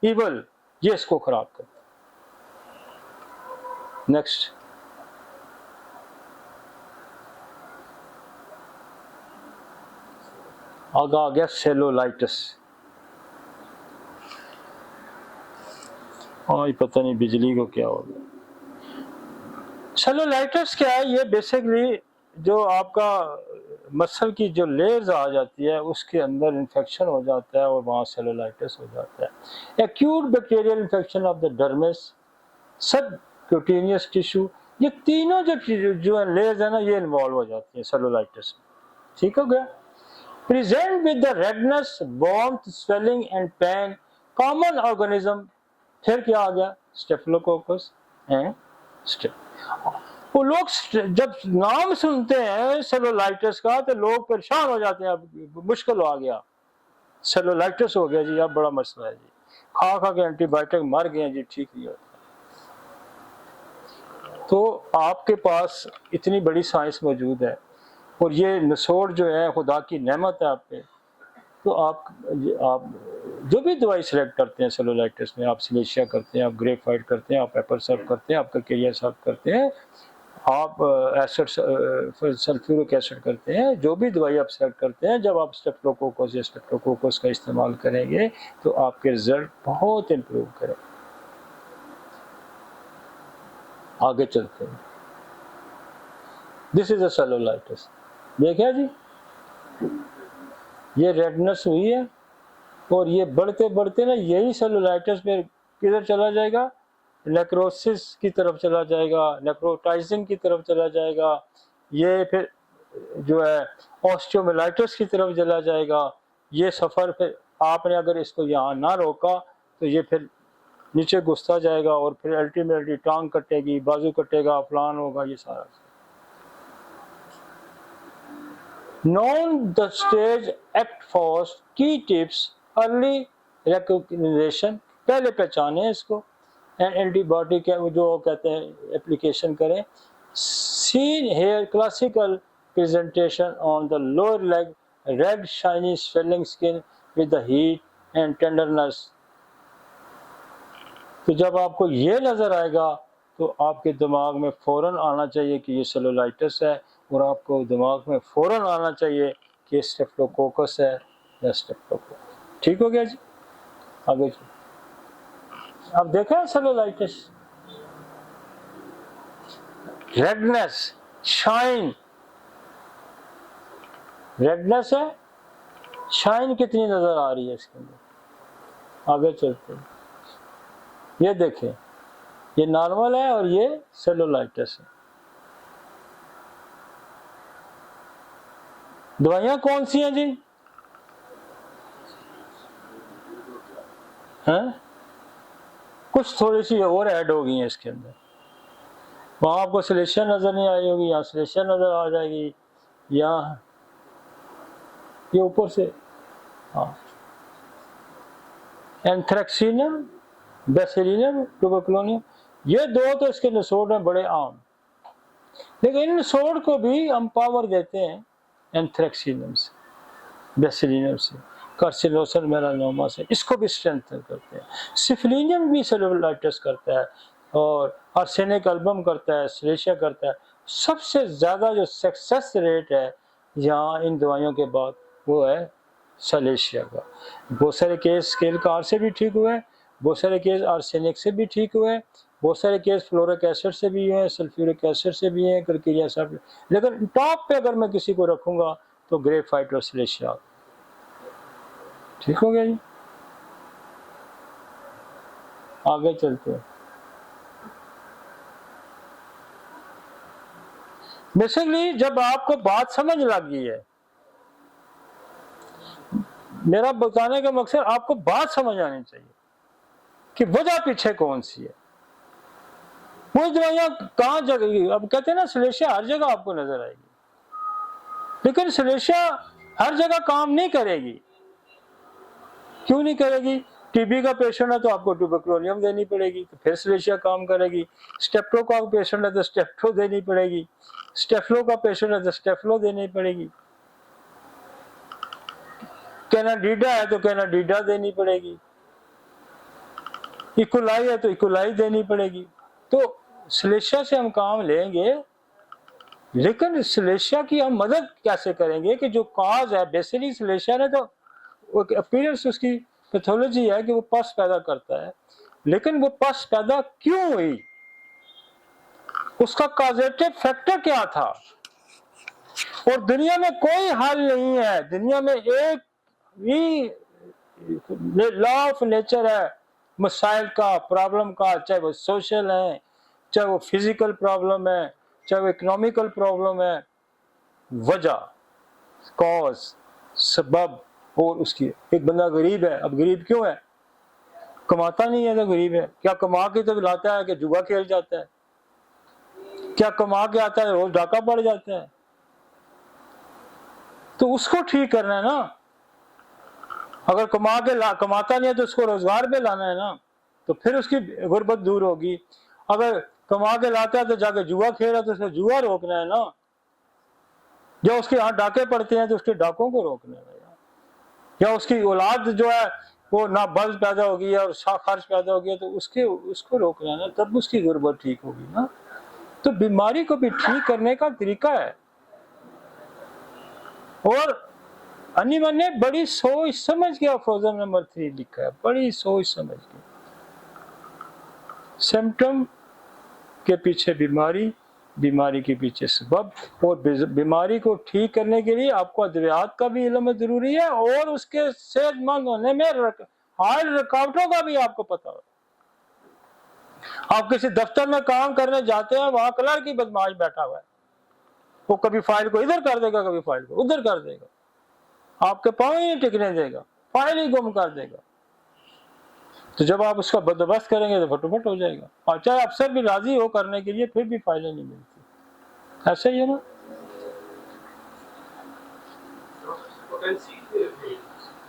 इवल, ये इसको खराब करता है। नेक्स्ट आगा आ गया सेलुलाइटिस। हाँ, ये पता नहीं बिजली को क्या हो गया। सेलुलाइटिस क्या है? ये बेसिकली जो आपका मसल की जो लेयर्स आ जाती है उसके अंदर इन्फेक्शन हो जाता है और वहाँ सेलुलाइटिस हो जाता है। Acute bacterial infection of the dermis, subcutaneous tissue, ये तीनों जो लेयर्स है ना, ये इन्वॉल्व हो जाती है सेलुलाइटिस में। ठीक हो गया? Present with the redness, warmth, swelling and pain, common organism. फिर क्या आ गया? स्टेफिलोकोकस एंड वो लोग जब नाम सुनते हैं सेलुलाइटिस का तो लोग परेशान हो जाते हैं, अब मुश्किल आ गया, सेलुलाइटिस हो गया जी, अब बड़ा मसला है जी, खा खा के एंटीबायोटिक मर गए जी, ठीक नहीं होता। तो आपके पास इतनी बड़ी साइंस मौजूद है और ये नसोड़ जो है खुदा की नेमत है आप पे, तो आप जो भी दवाई सेलेक्ट करते हैं सेलुलाइटिस में, आप सिलेशिया करते हैं, आप ग्रेपफाइट करते हैं, आप पेपर सर्व करते हैं, आप कैरियर सर्व करते हैं, आप एसिड सल्फ्यूरिक एसिड करते हैं, जो भी दवाई आप सेलेक्ट करते हैं, जब आप स्टेप्टोकोकस या स्टेप्टोकोकस का इस्तेमाल करेंगे तो आपके रिजल्ट बहुत इम्प्रूव करें। आगे चलते हैं। This is a cellulitis. देखिए जी, ये रेडनेस हुई है और ये बढ़ते बढ़ते ना यही सेलुलाइटिस में किधर चला जाएगा? नेक्रोसिस की तरफ चला जाएगा, नेक्रोटाइजिंग की तरफ चला जाएगा, ये फिर जो है ऑस्टियोमाइलाइटिस की तरफ चला जाएगा। ये सफ़र फिर आपने अगर इसको यहाँ ना रोका तो ये फिर नीचे घुसता जाएगा और फिर अल्टीमेटली टांग कटेगी, बाजू कटेगा, फलान होगा, ये सारा। Known the stage act first, key tips, early recognition, पहले पहचाने इसको, एंड एंटीबायोटिक जो कहते हैं एप्लीकेशन करें। Seen here classical presentation on the lower leg, red shiny swelling skin with the heat and tenderness। तो जब आपको ये नज़र आएगा तो आपके दिमाग में फ़ौरन आना चाहिए कि ये सेलुलाइटिस है और आपको दिमाग में फ़ौरन आना चाहिए कि स्टेफ्लोकोकस है या स्टेफ्लोकोकस। ठीक हो गया जी? आगे अब देखा है सेलुलाइटिस, रेडनेस, शाइन, रेडनेस है, शाइन कितनी नज़र आ रही है इसके अंदर। आगे चलते हैं। ये देखें, ये नॉर्मल है और ये सेलुलाइटिस है। दवाइयाँ कौन सी हैं जी? हैं? कुछ थोड़ी सी और ऐड हो गई हैं इसके अंदर। वहाँ आपको सिलेशिया नज़र नहीं आई होगी, यहाँ सिलेशिया नज़र आ जाएगी, यहाँ ये ऊपर से, हाँ, एंथ्रेक्सिनम, बेसिलियम, ट्यूबरकुलोनियम, ये दो तो इसके नसोड़ हैं बड़े आम, लेकिन इन नसोड़ को भी हम पावर देते हैं एंथ्रेक्सिनम से, बेसिलियम से, कार्सिनोसल मेलानोमा से, इसको भी स्ट्रेंथन करते हैं। सिफिलिनियम भी सेलुलाइटिस करता है और आर्सेनिक एल्बम करता है, सिलेशिया करता है। सबसे ज़्यादा जो सक्सेस रेट है यहाँ इन दवाइयों के बाद वो है सिलेशिया का। बहुत सारे केस स्केल कार से भी ठीक हुए, बहुत सारे केस आर्सेनिक से भी ठीक हुए, बहुत सारे केस फ्लोरिक एसिड से भी हैं, सल्फ्यूरिक एसिड से भी हैं, क्रिकेरिया सब। लेकिन टॉप पे अगर मैं किसी को रखूँगा तो ग्रेपफाइट और सिलेशिया। ठीक हो गया जी? आगे चलते हैं। बेसिकली जब आपको बात समझ लग गई है, मेरा बताने का मकसद आपको बात समझ आनी चाहिए कि वजह पीछे कौन सी है। वो दवाइयाँ कहाँ जगेगी? अब कहते हैं ना सिलेशिया हर जगह आपको नजर आएगी, लेकिन सिलेशिया हर जगह काम नहीं करेगी। क्यों नहीं करेगी? टीबी का पेशेंट है तो आपको ट्यूबरकुलोनियम देनी पड़ेगी, तो फिर सिलेशिया काम करेगी। स्टेप्टो का पेशेंट है तो स्टेप्टो देनी पड़ेगी, स्टेफ्लो का पेशेंट है तो स्टेफ्लो देनी पड़ेगी, कैनाडीडा है तो कैनाडीडा देनी पड़ेगी, इकोलाई है तो इकोलाई देनी पड़ेगी। तो सिलेशिया से हम काम लेंगे, लेकिन सिलेशिया की हम मदद कैसे करेंगे कि जो काज है, बेसिकली सिलेशिया ने तो अपीयरेंस उसकी पैथोलॉजी है कि वो पस पैदा करता है, लेकिन वो पस पैदा क्यों हुई, उसका कॉजेटिव फैक्टर क्या था। और दुनिया में कोई हल नहीं है, दुनिया में एक ही लॉ ऑफ नेचर है मसाइल का, प्रॉब्लम का, चाहे वो सोशल है, चाहे वो फिजिकल प्रॉब्लम है, चाहे वो इकोनॉमिकल प्रॉब्लम है। वजह, कॉज, सबब और उसकी। एक बंदा गरीब है, अब गरीब क्यों है, कमाता नहीं है तो गरीब है। क्या कमा के तो लाता है कि जुआ खेल जाता है, क्या कमा के आता है रोज डाका पड़ जाता है। तो उसको ठीक करना है ना, अगर कमाता नहीं है तो उसको रोजगार पे लाना है ना, तो फिर उसकी गुर्बत दूर होगी। अगर कमा के लाता है तो जाके जुआ खेल रहा है तो उसको जुआ रोकना है ना, या उसके यहाँ डाके पड़ते हैं तो उसके डाकों को रोकना है, या उसकी औलाद जो है वो ना बज पैदा होगी और खर्च पैदा होगी तो उसको रोकना है ना, तब उसकी गुर्बत ठीक होगी ना। तो बीमारी को भी ठीक करने का तरीका है। और अनिमन ने बड़ी सोच समझ के अफरोजम नंबर 3 लिखा है, बड़ी सोच समझ के। सिम्टम के पीछे बीमारी, बीमारी के पीछे सबब, और बीमारी को ठीक करने के लिए आपको अद्वियात का भी इल्म जरूरी है और उसके सेहतमंद होने में हाल रुकावटों का भी आपको पता हो। आप किसी दफ्तर में काम करने जाते हैं, वहां क्लर्क की बदमाश बैठा हुआ है, वो कभी फाइल को इधर कर देगा, कभी फाइल को उधर कर देगा, आपके पांव ही नहीं टिकने देगा, फाइल ही गुम कर देगा। तो जब आप उसका बंदोबस्त करेंगे तो फटोफट हो जाएगा, और चाहे अफसर भी राजी हो करने के लिए, फिर भी फाइलें नहीं मिलती। ऐसे ही है ना।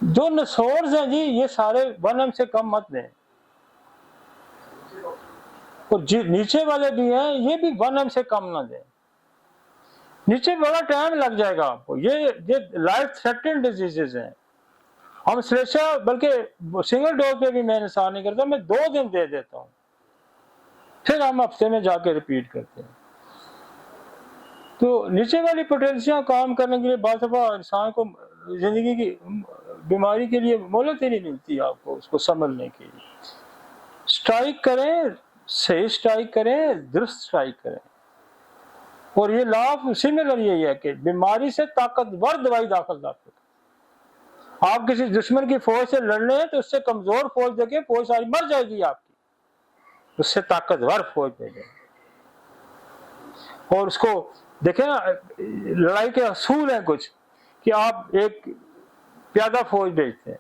जो नसोर्स हैं जी, ये सारे 1M से कम मत दें, और नीचे वाले भी हैं, ये भी 1M से कम ना दें। नीचे बड़ा टाइम लग जाएगा आपको, ये लाइफ थ्रेटनिंग डिजीजेज हैं। हम श्लेषा बल्कि सिंगल डोज पे भी मैं इंसान नहीं करता, मैं 2 दिन दे देता हूँ, फिर हम हफ्ते में जाके रिपीट करते हैं। तो नीचे वाली पोटेंशियल काम करने के लिए बात इंसान को जिंदगी की बीमारी के लिए मोहलत ही नहीं मिलती आपको उसको संभलने के लिए। स्ट्राइक करें, सही स्ट्राइक करें, दुरुस्त स्ट्राइक करें। और ये लॉ सिमिलर यही है कि बीमारी से ताकतवर दवाई दाखिल दाखिल। आप किसी दुश्मन की फौज से लड़ रहे हैं तो उससे कमजोर फौज देके फौज सारी मर जाएगी आपकी, उससे ताकतवर फौज भेजें। और उसको देखें ना, लड़ाई के असूल हैं कुछ, कि आप एक प्यादा फौज भेजते हैं,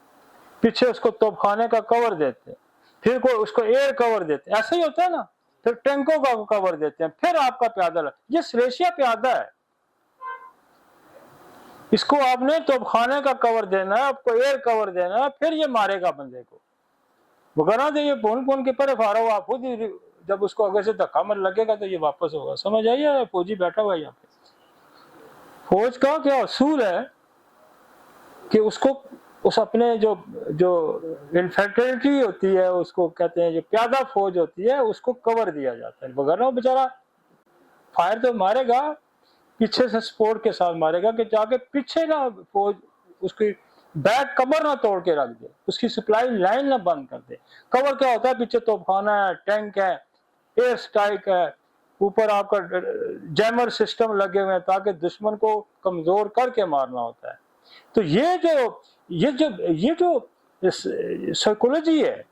पीछे उसको तोपखाने का कवर देते हैं, फिर कोई उसको एयर कवर देते हैं, ऐसे ही होता है ना, फिर टैंकों का कवर देते हैं, फिर आपका प्यादा। ये श्लेषिया प्यादा है, इसको आपने तोपखाने का कवर देना है, आपको एयर कवर देना है, फिर ये मारेगा बंदे को। वगैरह तो ये पोन के पर फारो, आप खुद ही जब उसको अगर से धक्का मर लगेगा तो ये वापस होगा। समझ आइए, फौजी बैठा हुआ है यहाँ पे। फौज का क्या असूल है कि उसको उस अपने जो इन्फेंट्री होती है, उसको कहते हैं जो प्यादा फौज होती है, उसको कवर दिया जाता है। वगैरह बेचारा फायर तो मारेगा, पीछे से सपोर्ट के साथ मारेगा कि जाके पीछे ना फौज उसकी बैक कवर ना तोड़ के रख दे, उसकी सप्लाई लाइन ना बंद कर दे। कवर क्या होता है, पीछे तोपखाना है, टैंक है, एयर स्ट्राइक है, ऊपर आपका जैमर सिस्टम लगे हुए हैं ताकि दुश्मन को कमजोर करके मारना होता है। तो ये जो साइकोलॉजी है,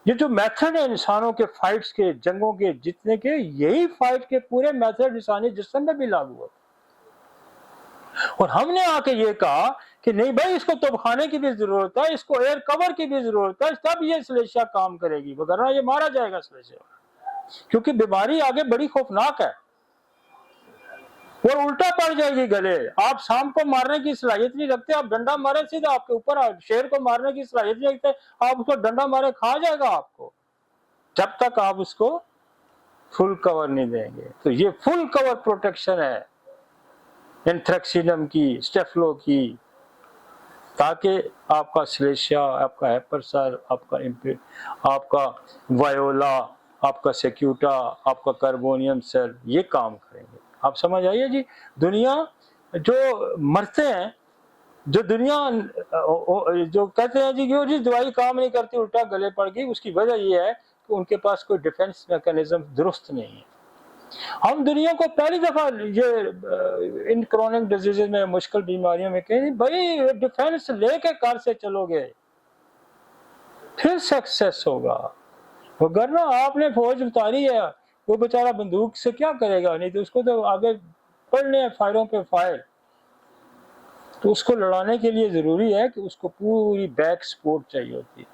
ये जो मेथड है इंसानों के फाइट्स के, जंगों के जीतने के, यही फाइट के पूरे मेथड इंसानी जिस्म में भी लागू होते। और हमने आके ये कहा कि नहीं भाई, इसको तोपखाने की भी जरूरत है, इसको एयर कवर की भी जरूरत है, तब ये श्लेषिया काम करेगी, वगैरह ये मारा जाएगा श्लेषिया। क्योंकि बीमारी आगे बड़ी खौफनाक है और उल्टा पड़ जाएगी गले। आप सांप को मारने की सलाहियत नहीं रखते, आप डंडा मारे सीधा आपके ऊपर। शेर को मारने की सलाहियत नहीं रखते, आप उसको डंडा मारे खा जाएगा आपको, जब तक आप उसको फुल कवर नहीं देंगे। तो ये फुल कवर प्रोटेक्शन है एंथ्रेक्सिनम की, स्टेफलो की, ताकि आपका श्लेषिया, आपका हेपरसर, आपका वायोला, आपका सेक्यूटा, आपका कार्बोनियम सेल, ये काम करेंगे। आप समझ आइए जी। दुनिया जो मरते हैं जो दुनिया जो कहते हैं जी कि वो जी दवाई काम नहीं करती, उल्टा गले पड़ गई, उसकी वजह ये है कि उनके पास कोई डिफेंस मैकेनिज्म दुरुस्त नहीं है। हम दुनिया को पहली दफा ये इन क्रोनिक डिजीजेज में, मुश्किल बीमारियों में कहीं भाई डिफेंस लेके कार से चलोगे फिर सक्सेस होगा, वरना आपने फौज उतारी है, वो बेचारा बंदूक से क्या करेगा, नहीं तो उसको तो आगे पड़ने हैं फायरों पे फायर। तो उसको लड़ाने के लिए जरूरी है कि उसको पूरी बैक सपोर्ट चाहिए होती है,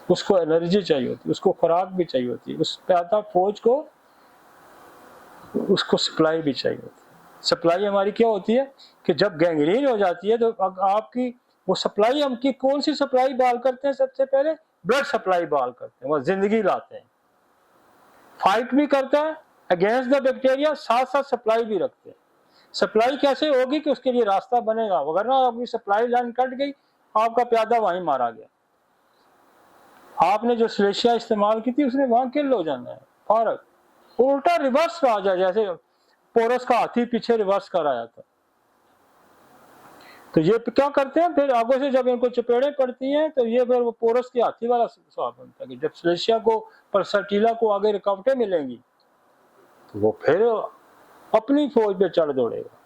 उसको एनर्जी चाहिए होती है, उसको खुराक भी चाहिए होती है, उस प्यादा फौज को उसको सप्लाई भी चाहिए होती है। सप्लाई हमारी क्या होती है कि जब गैंग्रीन हो जाती है तो आपकी वो सप्लाई, हम की कौन सी सप्लाई बहाल करते हैं, सबसे पहले ब्लड सप्लाई बहाल करते हैं, वो जिंदगी लाते हैं, फाइट भी करता है अगेंस्ट द बैक्टीरिया, साथ साथ सप्लाई भी रखते हैं। सप्लाई कैसे होगी कि उसके लिए रास्ता बनेगा, वरना आपकी सप्लाई लाइन कट गई, आपका प्यादा वहीं मारा गया, आपने जो स्लेशिया इस्तेमाल की थी उसने वहां किल हो जाना है, फारक उल्टा रिवर्स आ जाए, जैसे पोरस का हाथी पीछे रिवर्स कर आया था। तो ये क्या करते हैं फिर आगे से जब इनको चपेड़े पड़ती हैं तो ये फिर वो पोरस के हाथी वाला स्वाब बनता है कि जब स्लेशिया को परसटीला को आगे रुकावटें मिलेंगी तो वो फिर अपनी फौज पे चढ़ दौड़ेगा,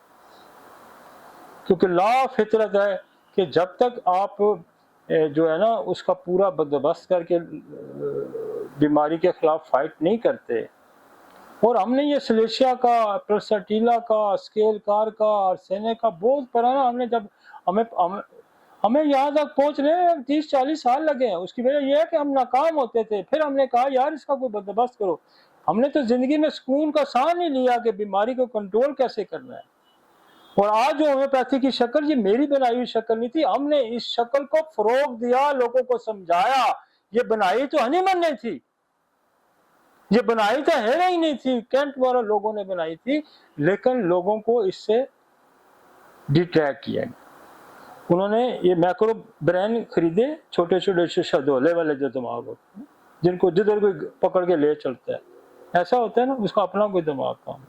क्योंकि ला फितरत है कि जब तक आप जो है ना उसका पूरा बंदोबस्त करके बीमारी के खिलाफ फाइट नहीं करते। और हमने ये स्लेशिया का, परसटीला का, स्केल कार का और सेने का बहुत पुराना, हमने जब हमें यहाँ तक पहुंचने 30-40 साल लगे हैं। उसकी वजह यह है कि हम नाकाम होते थे, फिर हमने कहा यार इसका कोई बंदोबस्त करो। हमने तो जिंदगी में सुकून का सांस नहीं लिया कि बीमारी को कंट्रोल कैसे करना है। और आज जो होम्योपैथी की शक्ल, ये मेरी बनाई हुई शक्ल नहीं थी, हमने इस शक्ल को फरोग दिया, लोगों को समझाया। ये बनाई तो हनीमन ने थी, ये बनाई तो है ही नहीं थी, कैंट वाला लोगों ने बनाई थी, लेकिन लोगों को इससे डिट्रैक्ट किया। उन्होंने ये मैक्रो ब्रेन खरीदे, छोटे छोटे शहदोले वाले जो दिमाग होते हैं, जिनको जिधर कोई पकड़ के ले चलता है, ऐसा होता है ना, उसका अपना कोई दिमाग काम।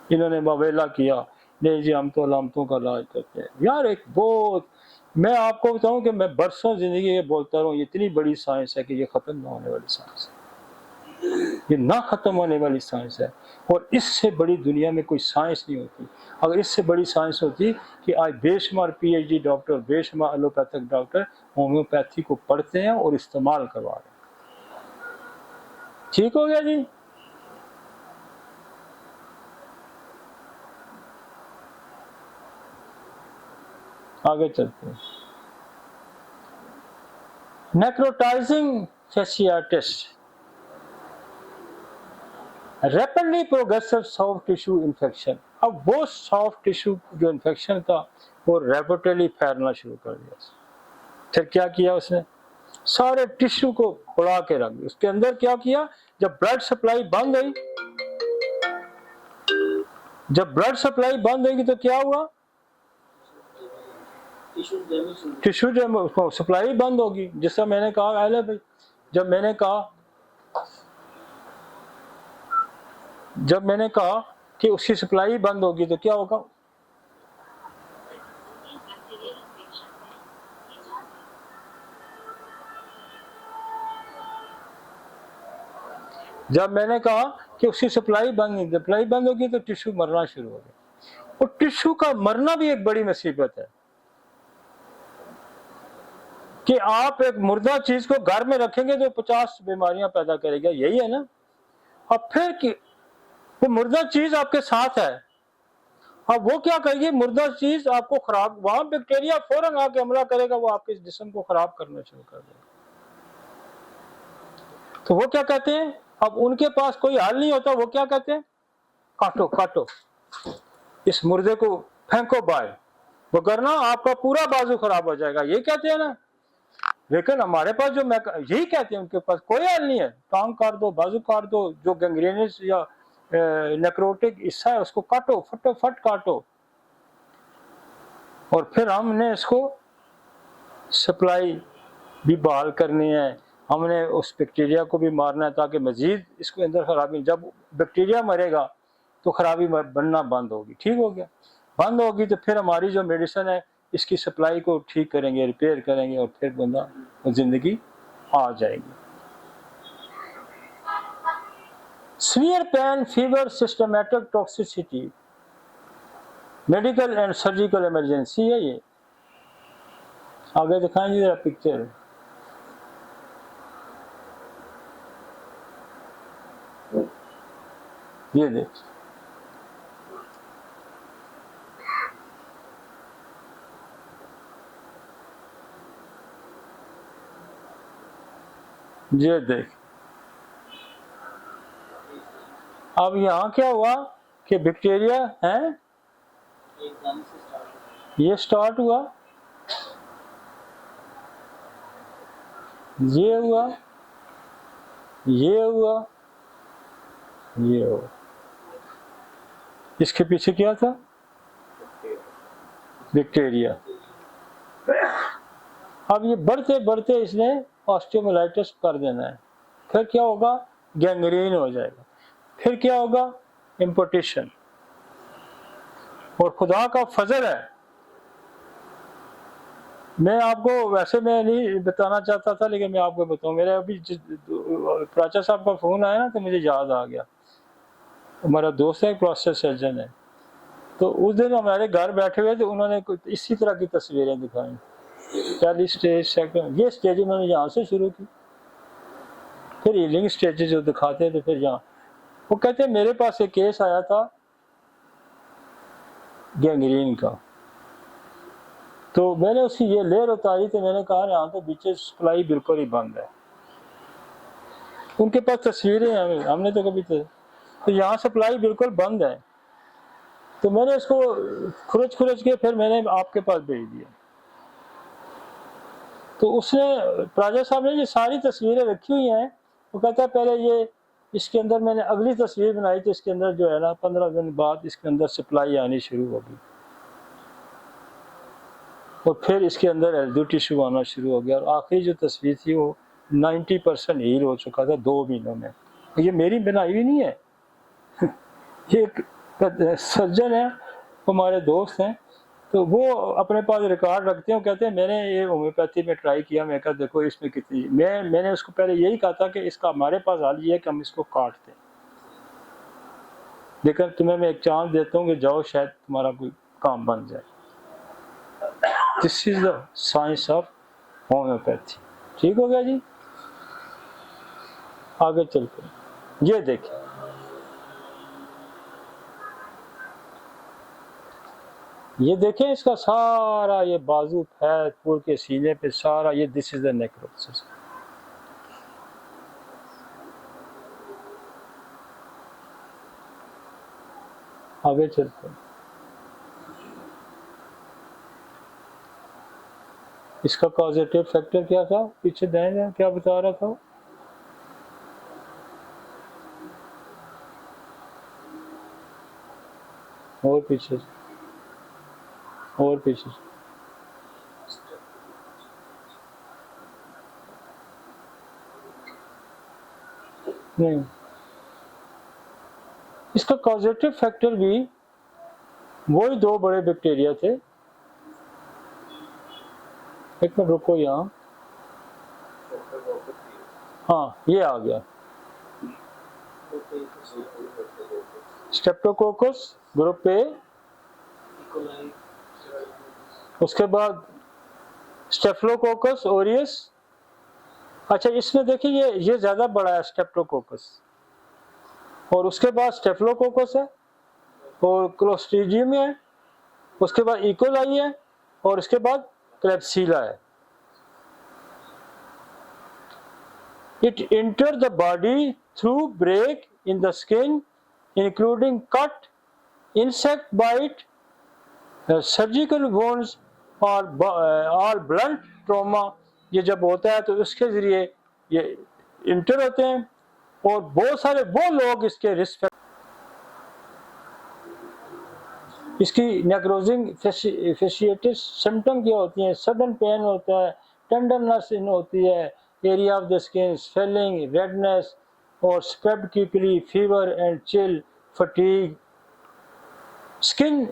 इन्होंने मवेला किया, नहीं जी हम तो अलामतों का इलाज करते हैं। यार एक बहुत, मैं आपको बताऊं कि मैं बरसों जिंदगी ये बोलता रहूं, इतनी बड़ी साइंस है कि ये खत्म ना होने वाली साइंस है, ये ना खत्म होने वाली साइंस है। और इससे बड़ी दुनिया में कोई साइंस नहीं होती। अगर इससे बड़ी साइंस होती कि आज बेशुमार पीएचडी डॉक्टर, बेशुमार एलोपैथिक डॉक्टर होम्योपैथी को पढ़ते हैं और इस्तेमाल करवा रहे हैं। ठीक हो गया जी। आगे चलते हैं। Necrotizing fasciitis, rapidly progressive soft tissue infection. अब वो सॉफ्ट टिश्यू जो इन्फेक्शन था वो रैपिडली फैलना शुरू कर दिया। फिर क्या किया उसने, सारे टिश्यू को उड़ा के रख दिया। उसके अंदर क्या किया, जब ब्लड सप्लाई बंद हुई, जब ब्लड सप्लाई बंद होगी तो क्या हुआ, टिश्यू जो सप्लाई बंद होगी। जिससे मैंने कहा पहले भाई, जब मैंने कहा कि उसकी सप्लाई बंद होगी तो क्या होगा, जब मैंने कहा कि उसकी सप्लाई बंद होगी तो टिश्यू मरना शुरू हो गया। और टिश्यू का मरना भी एक बड़ी मुसीबत है कि आप एक मुर्दा चीज को घर में रखेंगे तो 50 बीमारियां पैदा करेगा, यही है ना। अब फिर कि वो मुर्दा चीज आपके साथ है, अब वो क्या करेगी, मुर्दा चीज आपको खराब, वहां बैक्टीरिया फौरन आके हमला करेगा, वो आपके जिस्म को खराब करना शुरू कर देगा। तो वो क्या कहते हैं, अब उनके पास कोई हल नहीं होता, वो क्या कहते हैं, काटो काटो इस मुर्दे को, फेंको बाहर, वो करना आपका पूरा बाजू खराब हो जाएगा, ये कहते हैं ना। लेकिन हमारे पास जो यही कहते हैं, उनके पास कोई हल नहीं है, टांग काट दो, बाजू काट दो, जो गैंग्रेनस या नेक्रोटिक हिस्सा है उसको काटो, फटोफट काटो। और फिर हमने इसको सप्लाई भी बहाल करनी है, हमने उस बैक्टीरिया को भी मारना है ताकि मजीद इसको अंदर खराबी, जब बैक्टीरिया मरेगा तो खराबी बनना बंद होगी। ठीक हो गया, बंद होगी तो फिर हमारी जो मेडिसिन है इसकी सप्लाई को ठीक करेंगे, रिपेयर करेंगे और फिर बंदा ज़िंदगी आ जाएगी। Severe pain, fever, systematic toxicity, medical and surgical emergency है ये। आगे दिखाएंगे जरा पिक्चर। ये देख, ये देख। अब यहाँ क्या हुआ कि बैक्टीरिया है, ये स्टार्ट हुआ, ये हुआ, ये हुआ, ये हुआ। इसके पीछे क्या था? बैक्टीरिया। अब ये बढ़ते बढ़ते इसने ऑस्टियोमाइलाइटिस कर देना है। फिर क्या होगा? गैंग्रीन हो जाएगा। फिर क्या होगा? इम्पोर्टेशन। और खुदा का फजल है, मैं आपको वैसे मैं नहीं बताना चाहता था, लेकिन मैं आपको बताऊं। मेरे अभी प्राचा साहब का फोन आया ना, तो मुझे याद आ गया। हमारा दोस्त है, प्रोस्टेट सर्जन है, तो उस दिन हमारे घर बैठे हुए थे, उन्होंने इसी तरह की तस्वीरें दिखाई। पहली स्टेज, सेकंड, ये स्टेज उन्होंने यहाँ से शुरू की, फिर हीलिंग स्टेजेस जो दिखाते थे, फिर यहाँ। वो कहते मेरे पास एक केस आया था गैंग्रीन का, तो मैंने उसकी ये लेयर उतारी, तो मैंने कहा यहाँ तो बीचे सप्लाई बिल्कुल ही बंद है। उनके पास तस्वीरें हैं, हमने तो कभी तो यहाँ सप्लाई बिल्कुल बंद है। तो मैंने इसको खुरच के फिर मैंने आपके पास भेज दिया। तो उसने, प्राजा साहब ने ये सारी तस्वीरें रखी हुई हैं। वो कहता है पहले ये इसके अंदर मैंने अगली तस्वीर बनाई, तो इसके अंदर जो है ना 15 दिन बाद इसके अंदर सप्लाई आनी शुरू होगी, और फिर इसके अंदर एल्डो टिश्यू आना शुरू हो गया, और आखिरी जो तस्वीर थी वो 90% हील हो चुका था 2 महीनों में। ये मेरी बनाई हुई नहीं है ये एक सर्जन है, हमारे दोस्त हैं, तो वो अपने पास रिकॉर्ड रखते हैं। कहते हैं मैंने ये होम्योपैथी में ट्राई किया, मैं कहा देखो इसमें कितनी, मैंने उसको पहले यही कहा था कि इसका हमारे पास हाल ये है कि हम इसको काट दें, लेकिन तुम्हें मैं एक चांस देता हूँ कि जाओ, शायद तुम्हारा कोई काम बन जाए। This is the science of homeopathy. ठीक हो गया जी। आगे चलते ये देखिए, ये देखें इसका सारा ये बाजू फैल पूरे के सीने पे सारा ये, दिस इज द नेक्रोसिस। आगे चलते हैं। इसका कॉजेटिव फैक्टर क्या था? पीछे दें क्या बता रहा था? और पीछे, और पीछे नहीं, इसका कॉजेटिव फैक्टर भी वही 2 बड़े बैक्टीरिया थे। एक मिनट रुको यहाँ, हाँ ये आ गया, स्ट्रेप्टोकोकस ग्रुप ए, उसके बाद स्टेफिलोकोकस ओरियस। अच्छा इसमें देखिए ये ज्यादा बड़ा है स्ट्रेप्टोकोकस, और उसके बाद स्टेफिलोकोकस है, और क्लोस्ट्रीडियम है, उसके बाद इकोलाई है, और उसके बाद क्लेब्सिला है। It enters the body through break in the skin, including cut, insect bite, surgical wounds और blunt trauma। ये जब होता है तो उसके जरिए ये इंटर होते हैं, और बहुत सारे वो लोग इसके रिस्क, इसकी नेक्रोजिंग फेशिएटिस सिम्टम क्या होती हैं? सडन पेन होता है, टेंडरनेस होती है, area of the skin swelling, redness, और spread quickly, fever and chill, fatigue, skin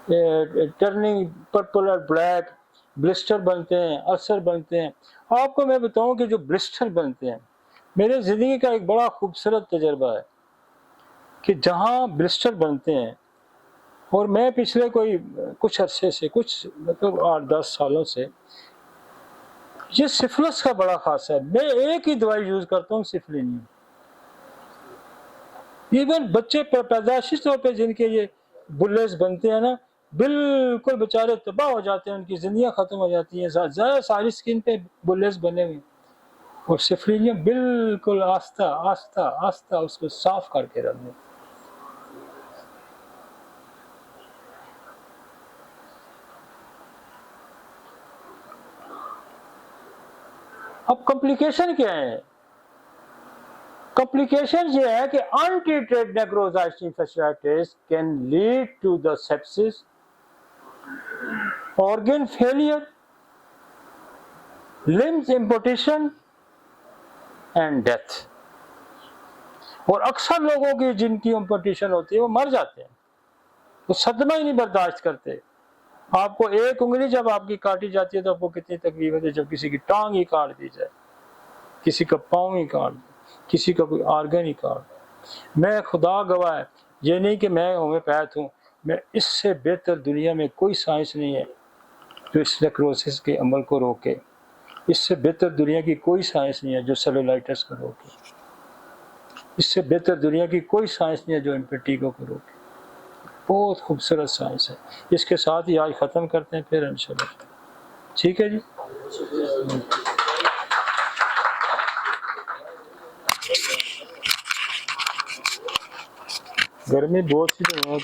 turning purple और ब्लैक, ब्लिस्टर बनते हैं, अल्सर बनते हैं। आपको मैं बताऊं कि जो ब्लिस्टर बनते हैं, मेरे ज़िंदगी का एक बड़ा खूबसूरत तजर्बा है कि जहाँ ब्लिस्टर बनते हैं, और मैं पिछले कोई कुछ अरसे से, कुछ मतलब 8-10 सालों से ये सिफिलिस का बड़ा खासा है। मैं एक ही दवाई यूज़ करता हूँ, सिफलिनियम। इवन बच्चे पैदाइशी तौर पे जिनके ये बुल्लेस बनते हैं ना, बिल्कुल बेचारे तबाह हो जाते हैं, उनकी जिंदगियां खत्म हो जाती हैं, ज़्यादा सारी स्किन पे बुल्लेस बने हुए, और सिफलिनियम बिल्कुल आस्ता आस्ता आस्ता उसको साफ करके रख दें। अब कॉम्प्लिकेशन क्या है? कॉम्प्लिकेशन ये है कि untreated necrotizing fasciitis can lead to the sepsis, organ failure, limbs amputation and death। और अक्सर लोगों की जिनकी एम्पुटेशन होती है वो मर जाते हैं, वो सदमा ही नहीं बर्दाश्त करते। आपको एक उंगली जब आपकी काटी जाती है तो आपको कितनी तकलीफ होती है जब किसी की टांग ही काट दी जाए, किसी का पाँव ही काट दे, किसी का कोई आर्गन ही काट दे। मैं खुदा गवाह है, ये नहीं कि मैं होम्योपैथ हूँ, मैं इससे बेहतर दुनिया में कोई साइंस नहीं है जो इस नेक्रोसिस के अमल को रोके। इससे बेहतर दुनिया की कोई साइंस नहीं है जो सेलुलाइटिस को रोके। इससे बेहतर दुनिया की कोई साइंस नहीं है जो इम्पेटिगो को रोके। बहुत खूबसूरत साइंस है। इसके साथ ही आज ख़त्म करते हैं, फिर इंशाल्लाह। ठीक है जी। गर्मी बहुत सी तो